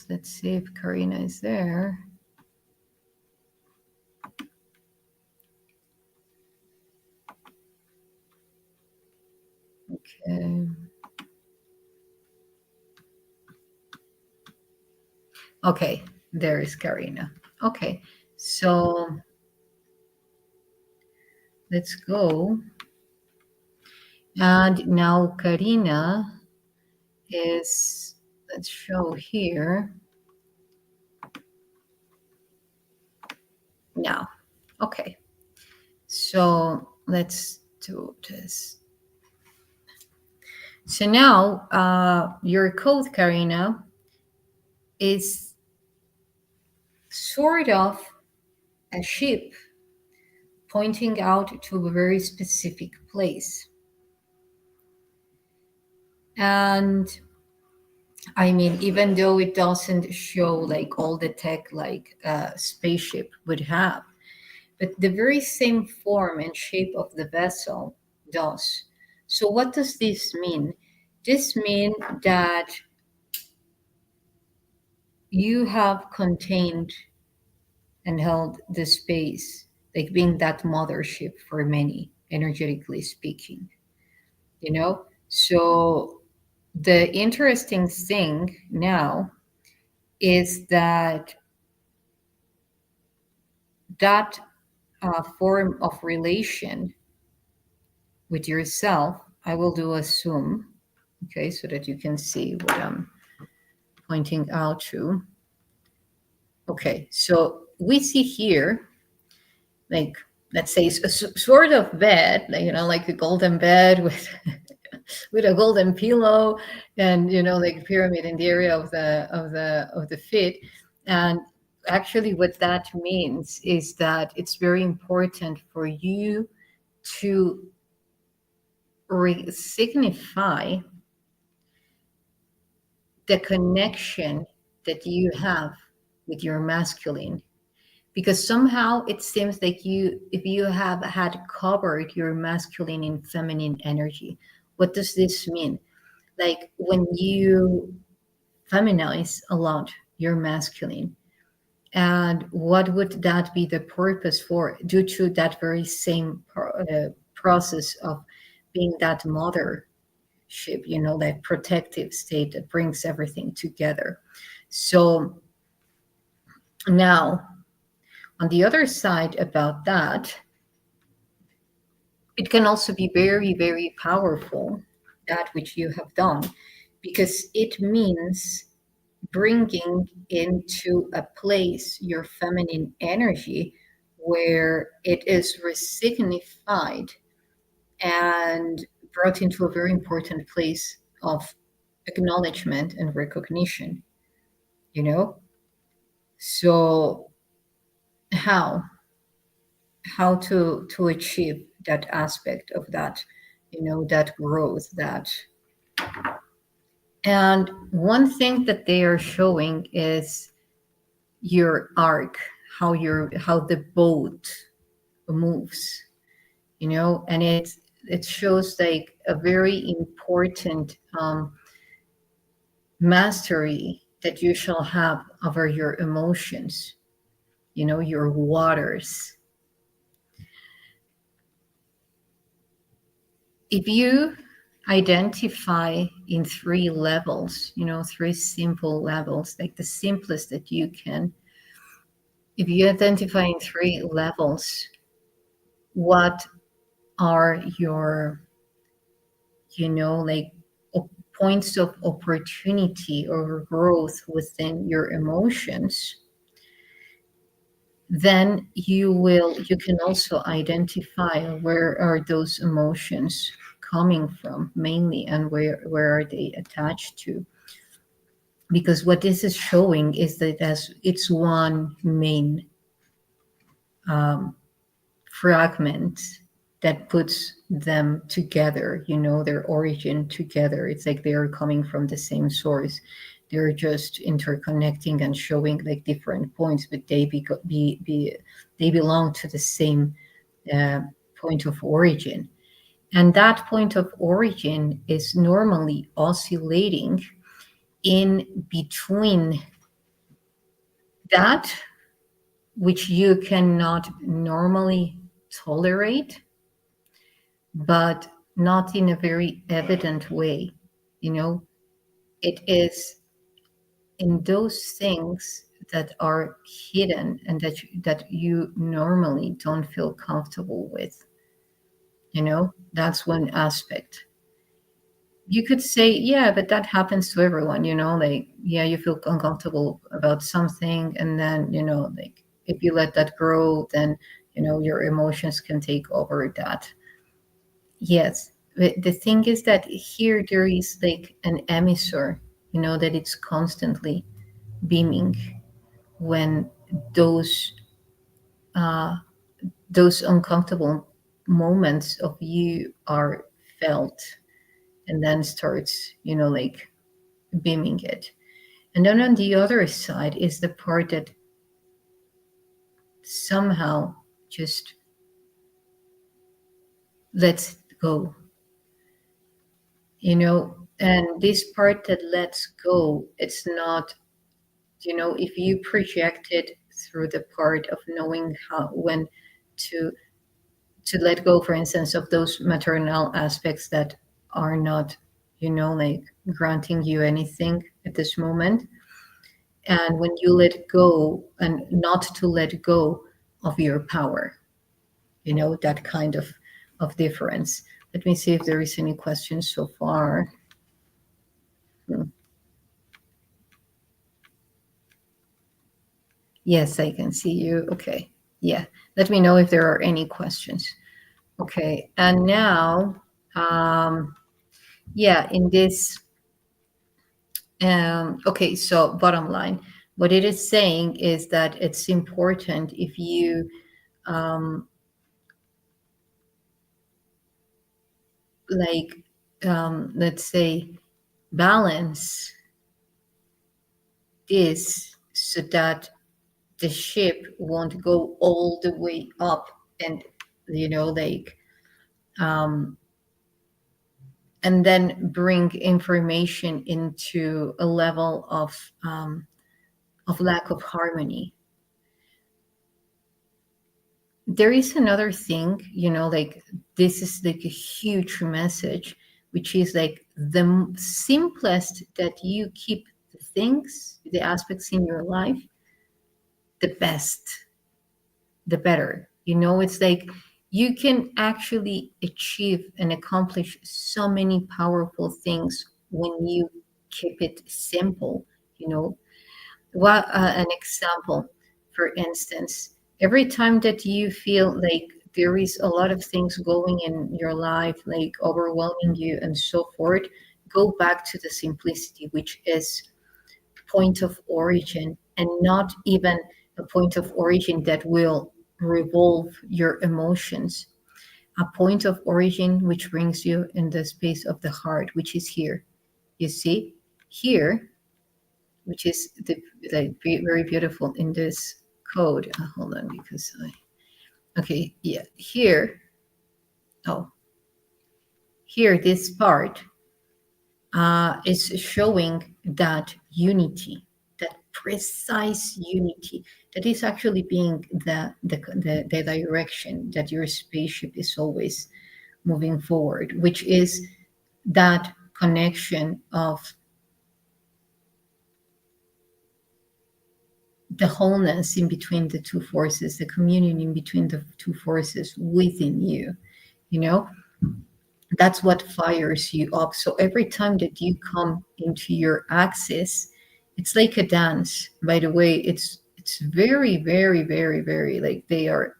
Let's see if Karina is there. Okay. Okay, there is Karina. Okay, so let's go. And now Karina is, let's show here. Now, okay. So let's do this. So now your code, Karina, is sort of a ship pointing out to a very specific place. And I mean, even though it doesn't show like all the tech like a spaceship would have, but the very same form and shape of the vessel does. So what does this mean? This means that you have contained and held the space, like being that mothership for many, energetically speaking, you know? So the interesting thing now is that that form of relation with yourself, I will do assume, okay, so that you can see what I'm pointing out to. Okay, so we see here, like, let's say sort of bed, like, you know, like a golden bed with with a golden pillow, and you know, like pyramid in the area of the feet. And actually what that means is that it's very important for you to signify the connection that you have with your masculine, because somehow it seems like you, if you have had covered your masculine and feminine energy. What does this mean? Like when you feminize a lot your masculine, and what would that be the purpose for, due to that very same process of being that mothership, you know, that protective state that brings everything together. So now on the other side about that, it can also be very, very powerful, that which you have done, because it means bringing into a place your feminine energy where it is resignified and brought into a very important place of acknowledgement and recognition, you know? So how to achieve that aspect of that, you know, that growth, that. And one thing that they are showing is your arc, how the boat moves, you know, and it shows like a very important mastery that you shall have over your emotions, you know, your waters. If you identify in three levels, you know, three simple levels, like the simplest that you can, if you identify in three levels, what are your, you know, like points of opportunity or growth within your emotions, then you can also identify where are those emotions coming from mainly, and where are they attached to. Because what this is showing is that as it's one main fragment that puts them together, their origin together. It's like they are coming from the same source. They're just interconnecting and showing like different points, but they belong to the same uh, point of origin. And that point of origin is normally oscillating in between that which you cannot normally tolerate, but not in a very evident way. You know, it is in those things that are hidden and that you normally don't feel comfortable with. That's one aspect. You could say, yeah, but that happens to everyone, like, yeah, you feel uncomfortable about something, and then, like, if you let that grow, then, your emotions can take over that. Yes. But the thing is that here there is like an emissor, that it's constantly beaming when those uh, those uncomfortable moments of you are felt, and then starts, like beaming it. And then on the other side is the part that somehow just lets go, and this part that lets go, it's not, if you project it through the part of knowing how, when to let go, for instance, of those maternal aspects that are not, like granting you anything at this moment. And when you let go, and not to let go of your power, that kind of difference. Let me see if there is any questions so far. Hmm. Yes, I can see you. Okay. Yeah. Let me know if there are any questions. Okay. And now, yeah, in this, okay, so bottom line, what it is saying is that it's important if you, like, let's say, balance this so that the ship won't go all the way up, and, like, um, and then bring information into a level of lack of harmony. There is another thing, like, this is like a huge message, which is like simplest that you keep the things, the aspects in your life, the best, the better. It's like you can actually achieve and accomplish so many powerful things when you keep it simple. Well, an example, for instance, every time that you feel like there is a lot of things going in your life, like overwhelming you and so forth, go back to the simplicity, which is point of origin, and not even a point of origin that will revolve your emotions. A point of origin which brings you in the space of the heart, which is here. You see, here, which is very beautiful in this code. Hold on, because okay, yeah, here, oh, here, this part is showing that unity, that precise unity, that is actually being the direction that your spaceship is always moving forward, which is that connection of the wholeness in between the two forces, the communion in between the two forces within you. You know, that's what fires you up. So every time that you come into your axis, it's like a dance. By the way, it's very, very, very, very, like they are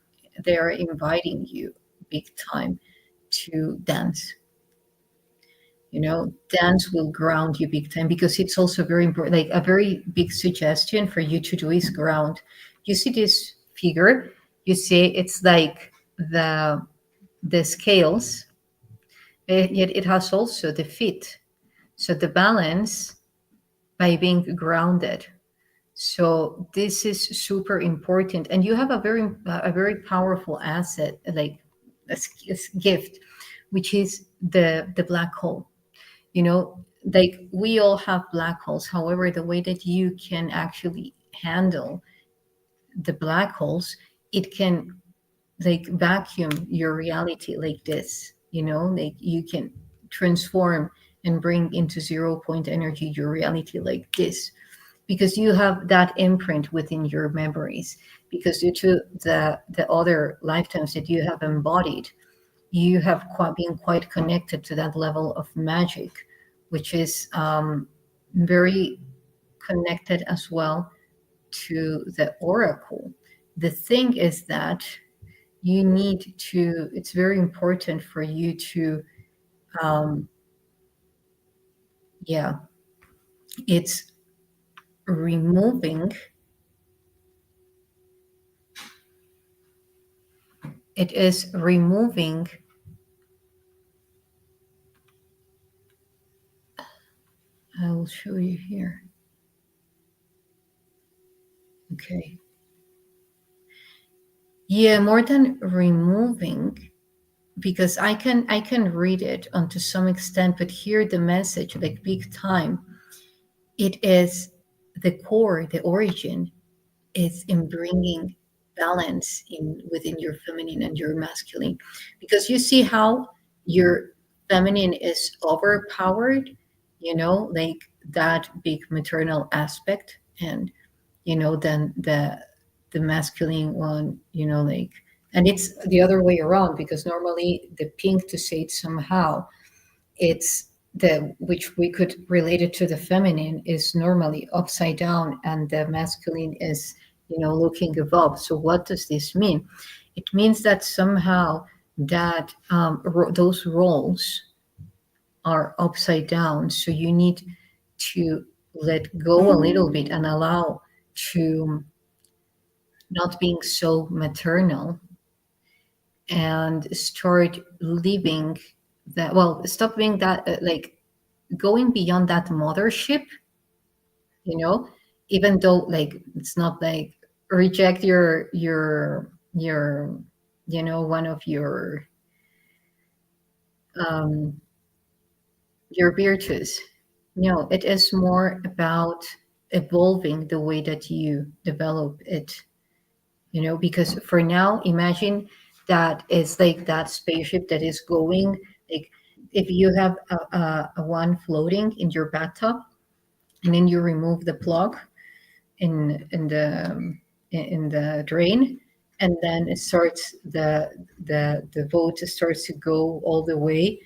inviting you big time to dance. Dance will ground you big time, because it's also very important. Like, a very big suggestion for you to do is ground. You see this figure, you see it's like the scales, yet it has also the feet. So the balance by being grounded. So this is super important, and you have a very powerful asset, like gift, which is the black hole. Like we all have black holes. However, the way that you can actually handle the black holes, it can like vacuum your reality like this. Like you can transform and bring into 0 point energy your reality like this, because you have that imprint within your memories, because due to the other lifetimes that you have embodied, you have been quite connected to that level of magic, which is very connected as well to the oracle. The thing is that it's very important for you to, um, yeah, it's removing, it is removing, I will show you here. Okay. Yeah, more than removing, because I can read it to some extent, but here the message, like big time, it is the core, the origin is in bringing balance in within your feminine and your masculine, because you see how your feminine is overpowered, like that big maternal aspect, and then the masculine one, like, and it's the other way around, because normally the pink, to say it somehow, it's the which we could relate it to the feminine, is normally upside down, and the masculine is looking above. So what does this mean? It means that somehow that those roles are upside down, so you need to let go a little bit and allow to not being so maternal, and start living that, well, stop being that, like going beyond that mothership, you know even though, like, it's not like reject your one of um your virtues. No, it is more about evolving the way that you develop it, because for now, imagine that it's like that spaceship that is going, like, if you have a one floating in your bathtub, and then you remove the plug in the drain, and then it starts the boat starts to go all the way,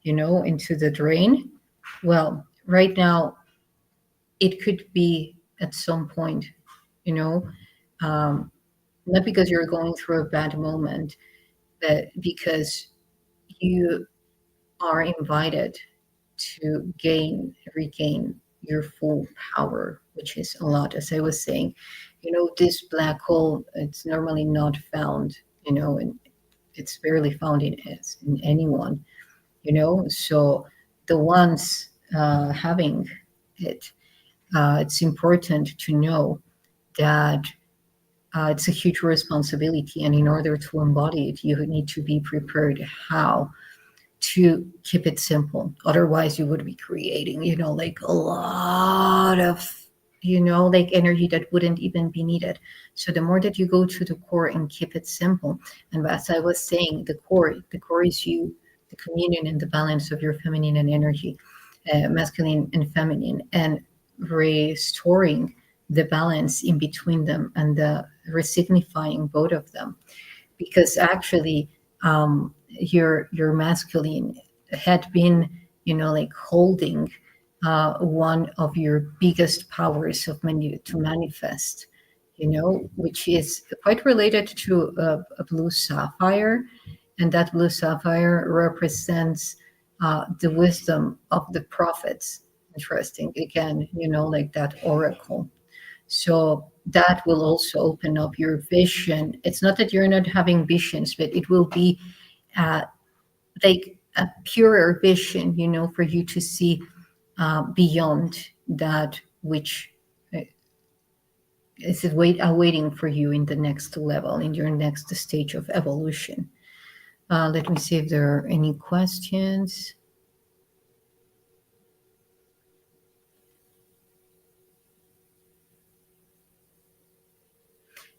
into the drain. Well, right now it could be at some point, you know um, not because you're going through a bad moment, but because you are invited to regain your full power, which is a lot. As I was saying, this black hole, it's normally not found, and it's barely found in anyone, So the ones having it, it's important to know that it's a huge responsibility, and in order to embody it, you need to be prepared how to keep it simple. Otherwise, you would be creating, like a lot of, like energy that wouldn't even be needed. So the more that you go to the core and keep it simple, and as I was saying, the core is you, the communion and the balance of your feminine and energy, masculine and feminine, and restoring the balance in between them, and the resignifying both of them, because actually, your masculine had been, like holding one of your biggest powers to manifest, which is quite related to a blue sapphire, and that blue sapphire represents the wisdom of the prophets. Interesting, again, like that oracle. So that will also open up your vision. It's not that you're not having visions, but it will be uh, like a purer vision, for you to see beyond that which uh, is awaiting for you in the next level, in your next stage of evolution. Let me see if there are any questions.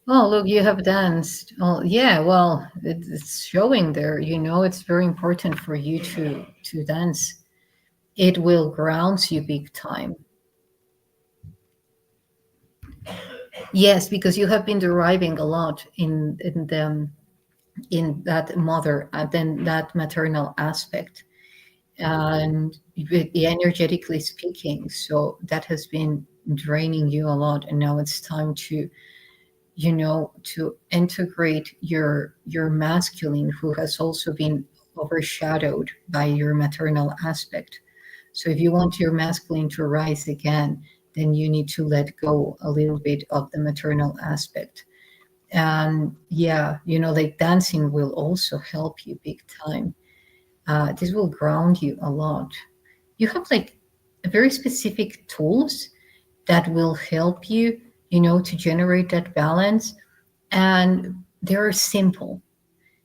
Oh, look, you have danced. Oh, yeah. Well, it's showing there. It's very important for you to dance. It will ground you big time. Yes, because you have been deriving a lot in that mother and then that maternal aspect, and energetically speaking. So that has been draining you a lot, and now it's time to integrate your masculine, who has also been overshadowed by your maternal aspect. So if you want your masculine to rise again, then you need to let go a little bit of the maternal aspect. And yeah, like dancing will also help you big time. This will ground you a lot. You have like very specific tools that will help you, to generate that balance. And they're simple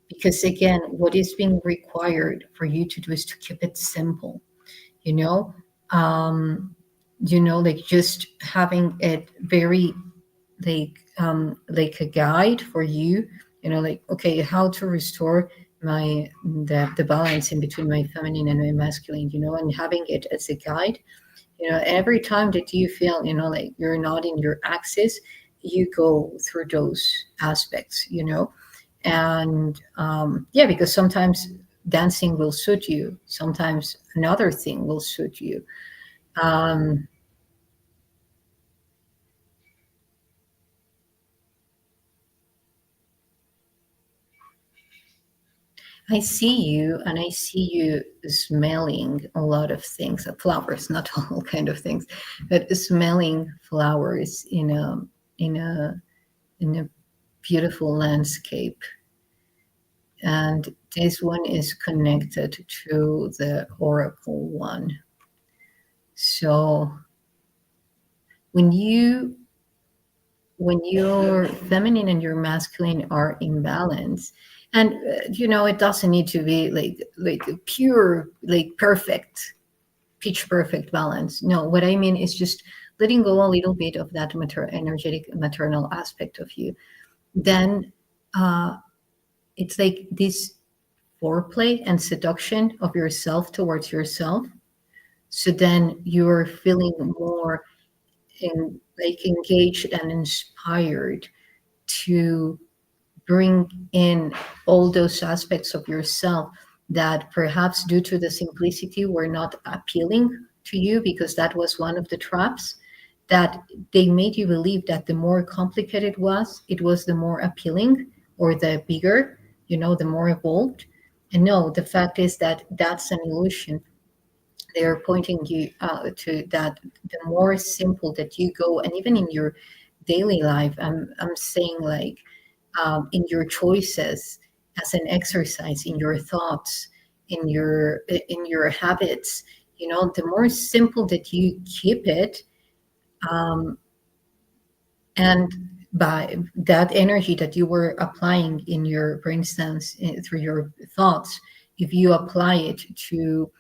because, again, what is being required for you to do is to keep it simple, you know? Um, like just having it very like a guide for you, like, okay, how to restore the balance in between my feminine and my masculine, and having it as a guide. Every time that you feel, like you're not in your axis, you go through those aspects, and yeah, because sometimes dancing will suit you, sometimes another thing will suit you. um, I see you, and I see you smelling a lot of things, flowers, not all kind of things, but smelling flowers in a in a beautiful landscape. And this one is connected to the oracle one. So when you when your feminine and your masculine are in balance, and it doesn't need to be like a pure, like perfect, pitch perfect balance. No, what I mean is just letting go a little bit of that energetic maternal aspect of you. Then uh, it's like this foreplay and seduction of yourself towards yourself. So then you're feeling more like engaged and inspired to bring in all those aspects of yourself that perhaps due to the simplicity were not appealing to you, because that was one of the traps that they made you believe that the more complicated it was the more appealing, or the bigger, the more evolved. And no, the fact is that that's an illusion. They're pointing you to that the more simple that you go, and even in your daily life, I'm saying, like, in your choices, as an exercise, in your thoughts, in your habits, the more simple that you keep it, um, and by that energy that you were applying in your, for instance, through your thoughts, if you apply it to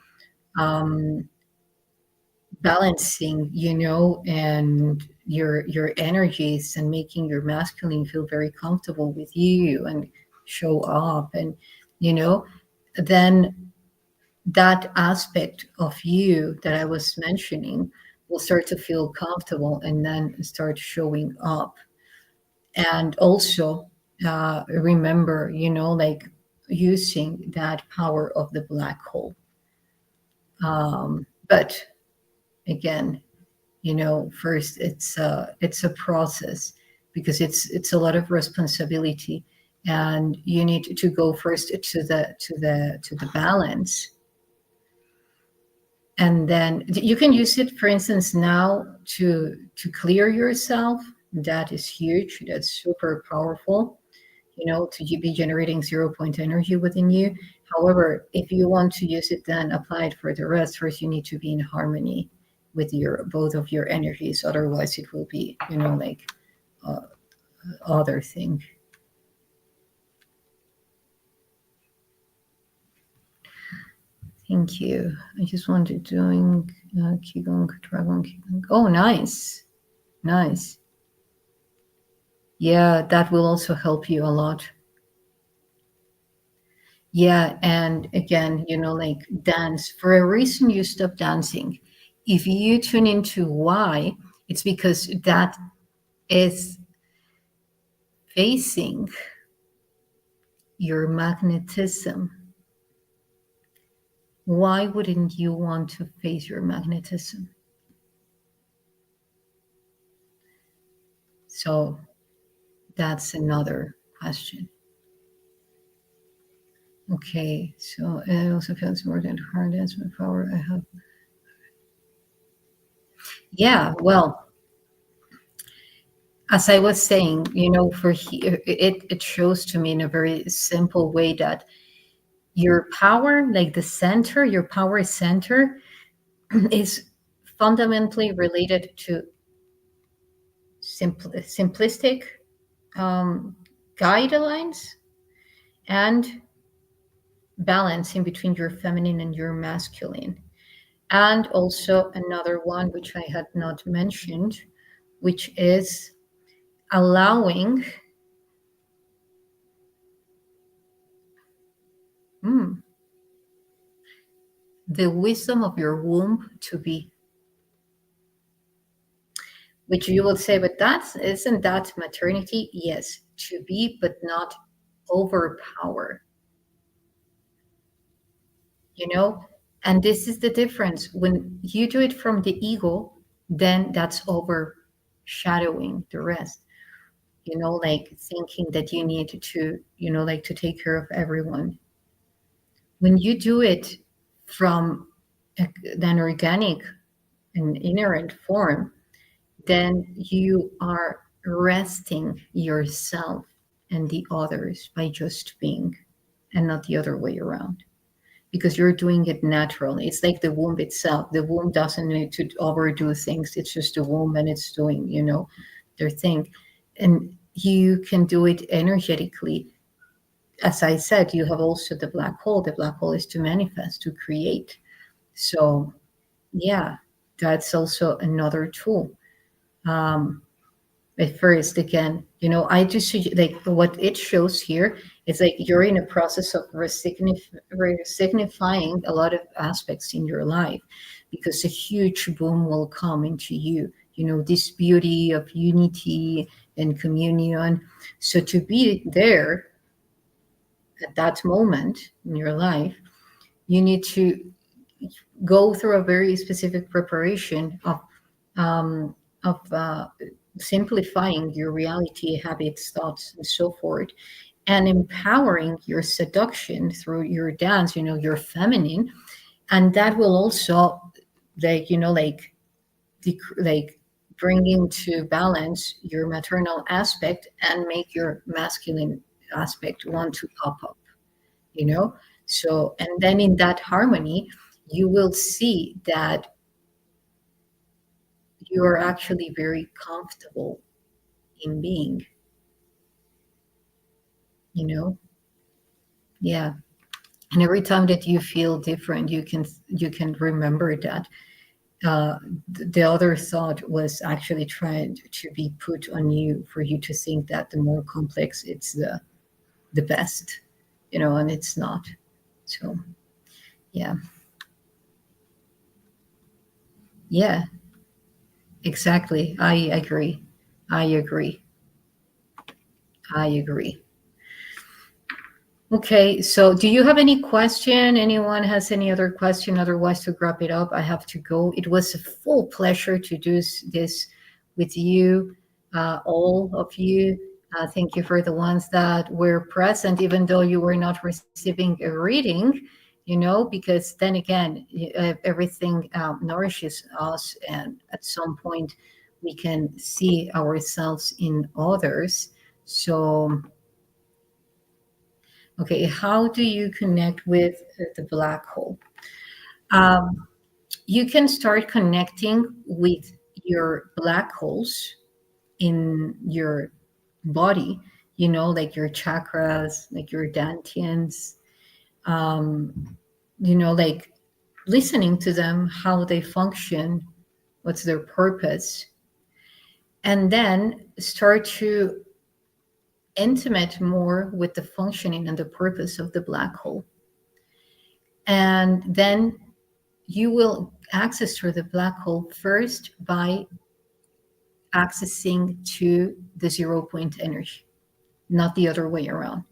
um, balancing, and your energies, and making your masculine feel very comfortable with you and show up, and you know then that aspect of you that I was mentioning will start to feel comfortable and then start showing up. And also remember, like, using that power of the black hole. But again, first, it's a process, because it's a lot of responsibility, and you need to go first to the balance, And then you can use it, for instance, now to clear yourself. That is huge. That's super powerful, to be generating 0 point energy within you. However, if you want to use it, then apply it for the rest. First, you need to be in harmony with your both of your energies. Otherwise, it will be, like other thing. Thank you. I just wanted doing Qigong, Dragon Qigong. Oh, nice. Nice. Yeah, that will also help you a lot. Yeah, and again, like dance. For a reason, you stop dancing. If you tune into why, it's because that is facing your magnetism. Why wouldn't you want to face your magnetism? So that's another question. Okay, so it also feels more than hard as my power I have. Yeah, well, as I was saying, for here, it shows to me in a very simple way that your power, like your power center, is fundamentally related to simplistic guidelines and balance in between your feminine and your masculine. And also another one, which I had not mentioned, which is allowing the wisdom of your womb to be. Which you will say, but isn't that maternity? Yes, to be, but not overpower. And this is the difference. When you do it from the ego, then that's overshadowing the rest. Like thinking that you need to, like to take care of everyone. When you do it from an organic and inherent form, then you are resting yourself and the others by just being, and not the other way around, because you're doing it naturally. It's like the womb itself. The womb doesn't need to overdo things. It's just a womb and it's doing, their thing. And you can do it energetically. As I said, you have also the black hole. The black hole is to manifest, to create. So yeah, that's also another tool. At first, again, I just like what it shows here is like you're in a process of resignifying a lot of aspects in your life, because a huge boom will come into you. This beauty of unity and communion. So to be there at that moment in your life, you need to go through a very specific preparation of simplifying your reality, habits, thoughts, and so forth, and empowering your seduction through your dance, your feminine, and that will also, like bring into balance your maternal aspect and make your masculine aspect want to pop up. So, and then in that harmony, you will see that you are actually very comfortable in being, yeah. And every time that you feel different, you can remember that the other thought was actually trying to be put on you, for you to think that the more complex it's the best, and it's not. So yeah. Yeah, exactly. I agree. I agree. I agree. Okay, so do you have any question? Anyone has any other question? Otherwise, to wrap it up, I have to go. It was a full pleasure to do this with you, all of you. Thank you for the ones that were present, even though you were not receiving a reading. because then again, everything nourishes us, and at some point we can see ourselves in others. So, okay, how do you connect with the black hole? Um, you can start connecting with your black holes in your body, like your chakras, like your dantians, like listening to them, how they function, what's their purpose, and then start to intimate more with the functioning and the purpose of the black hole. And then you will access through the black hole first by accessing to the 0 point energy, not the other way around.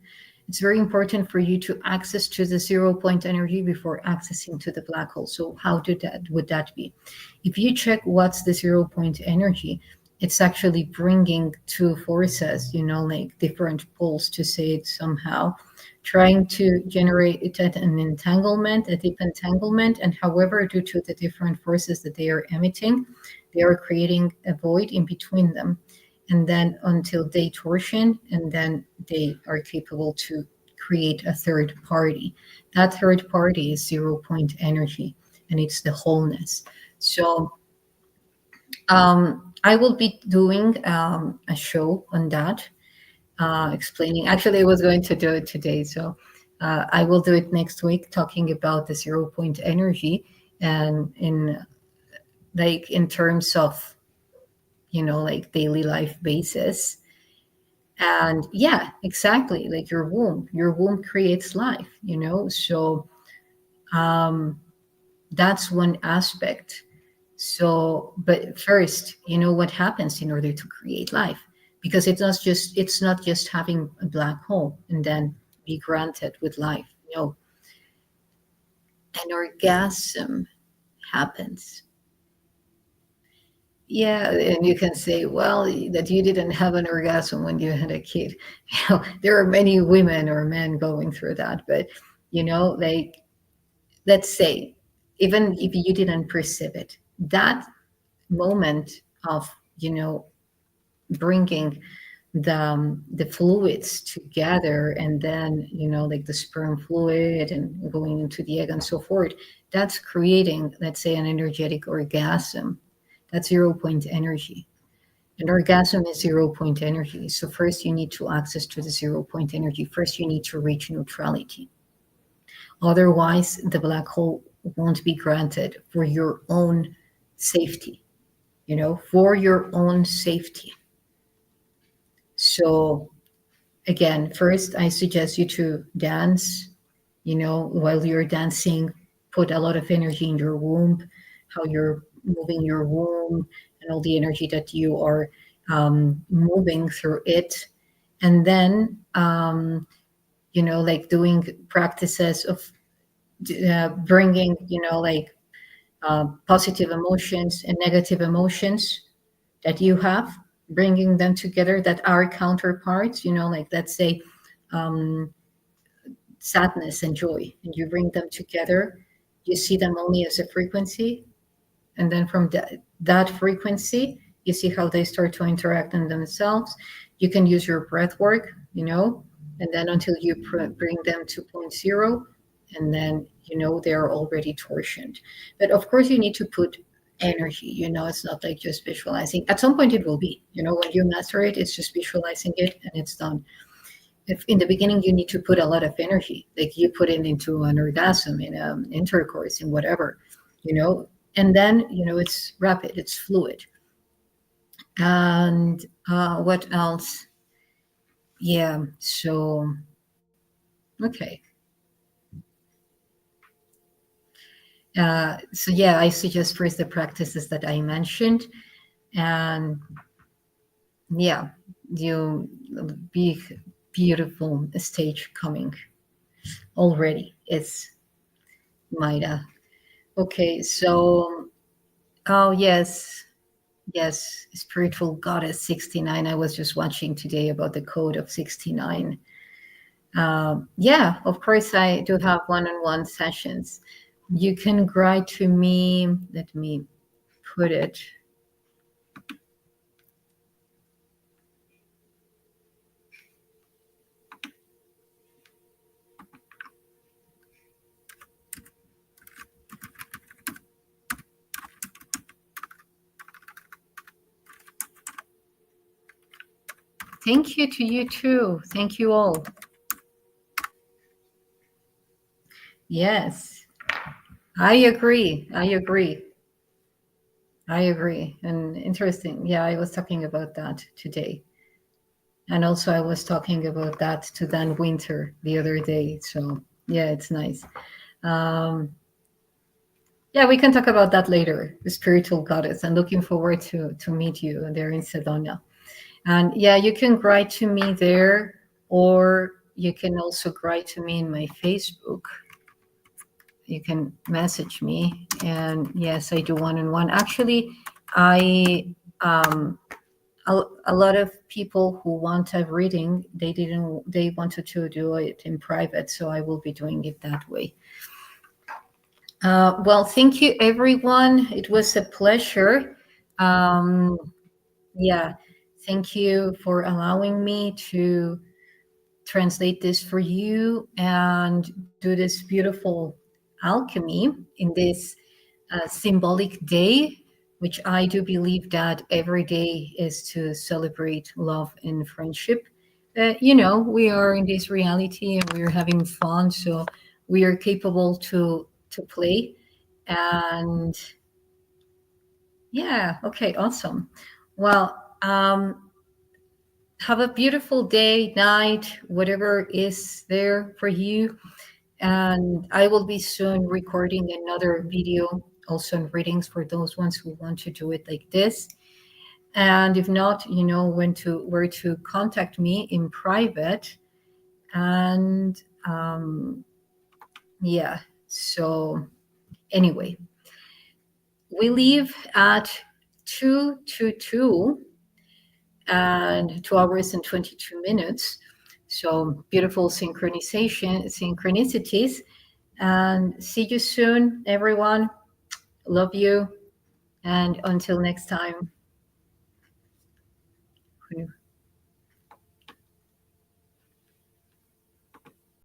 It's very important for you to access to the 0 point energy before accessing to the black hole. So how would that be? If you check what's the 0 point energy, it's actually bringing two forces, like different poles, to say it somehow, trying to generate an entanglement, a deep entanglement. And however, due to the different forces that they are emitting, they are creating a void in between them. And then until they torsion, and then they are capable to create a third party. That third party is 0 point energy, and it's the wholeness. So I will be doing a show on that, explaining. Actually, I was going to do it today, so I will do it next week, talking about the 0 point energy, and in terms of like daily life basis. And yeah, exactly, like your womb creates life, so that's one aspect. So, but first, what happens in order to create life, because it's not just having a black hole and then be granted with life. No, an orgasm happens. Yeah, and you can say, well, that you didn't have an orgasm when you had a kid. There are many women or men going through that, but like, let's say, even if you didn't perceive it, that moment of bringing the fluids together, and then like the sperm fluid and going into the egg and so forth, that's creating, let's say, an energetic orgasm. That's 0 point energy. An orgasm is 0 point energy. So first you need to access to the 0 point energy. First you need to reach neutrality. Otherwise the black hole won't be granted, for your own safety, for your own safety. So again, first I suggest you to dance, while you're dancing, put a lot of energy in your womb, how you're moving your womb, and all the energy that you are moving through it. And then, like doing practices of bringing, like positive emotions and negative emotions that you have, bringing them together that are counterparts, like let's say um, sadness and joy, and you bring them together. You see them only as a frequency, and then from that frequency, you see how they start to interact in themselves. You can use your breath work, and then until you bring them to point zero, and then they're already torsioned. But of course you need to put energy. It's not like just visualizing. At some point it will be, when you master it, it's just visualizing it and it's done. If in the beginning you need to put a lot of energy, like you put it into an orgasm, in an intercourse, in whatever, and then it's rapid, it's fluid. And what else? Yeah, so okay. So yeah, I suggest first the practices that I mentioned, and yeah, you be beautiful stage coming already. It's Maida. Okay, so oh yes, yes, spiritual goddess 69. I was just watching today about the code of 69. Yeah, of course, I do have one-on-one sessions. You can write to me. Let me put it. Thank you to you too. Thank you all. Yes, I agree. I agree. I agree. And interesting. Yeah, I was talking about that today. And also, I was talking about that to Dan Winter the other day. So, yeah, it's nice. Um, yeah, we can talk about that later. The spiritual goddess. I'm looking forward to meet you there in Sedona. And yeah, you can write to me there, or you can also write to me in my Facebook. You can message me. And yes, I do one-on-one. Actually, I a lot of people who want a reading, they wanted to do it in private, so I will be doing it that way. Well, thank you, everyone. It was a pleasure. Um, yeah, thank you for allowing me to translate this for you and do this beautiful alchemy in this symbolic day, which I do believe that every day is to celebrate love and friendship. We are in this reality and we're having fun, so we are capable to play. And yeah, okay, awesome. Well, have a beautiful day, night, whatever is there for you. And I will be soon recording another video also in readings for those ones who want to do it like this. And if not, you know where to contact me in private. And yeah, so anyway, we leave at 2:22 and 2 hours and 22 minutes. So beautiful synchronicities. And see you soon, everyone. Love you. And until next time.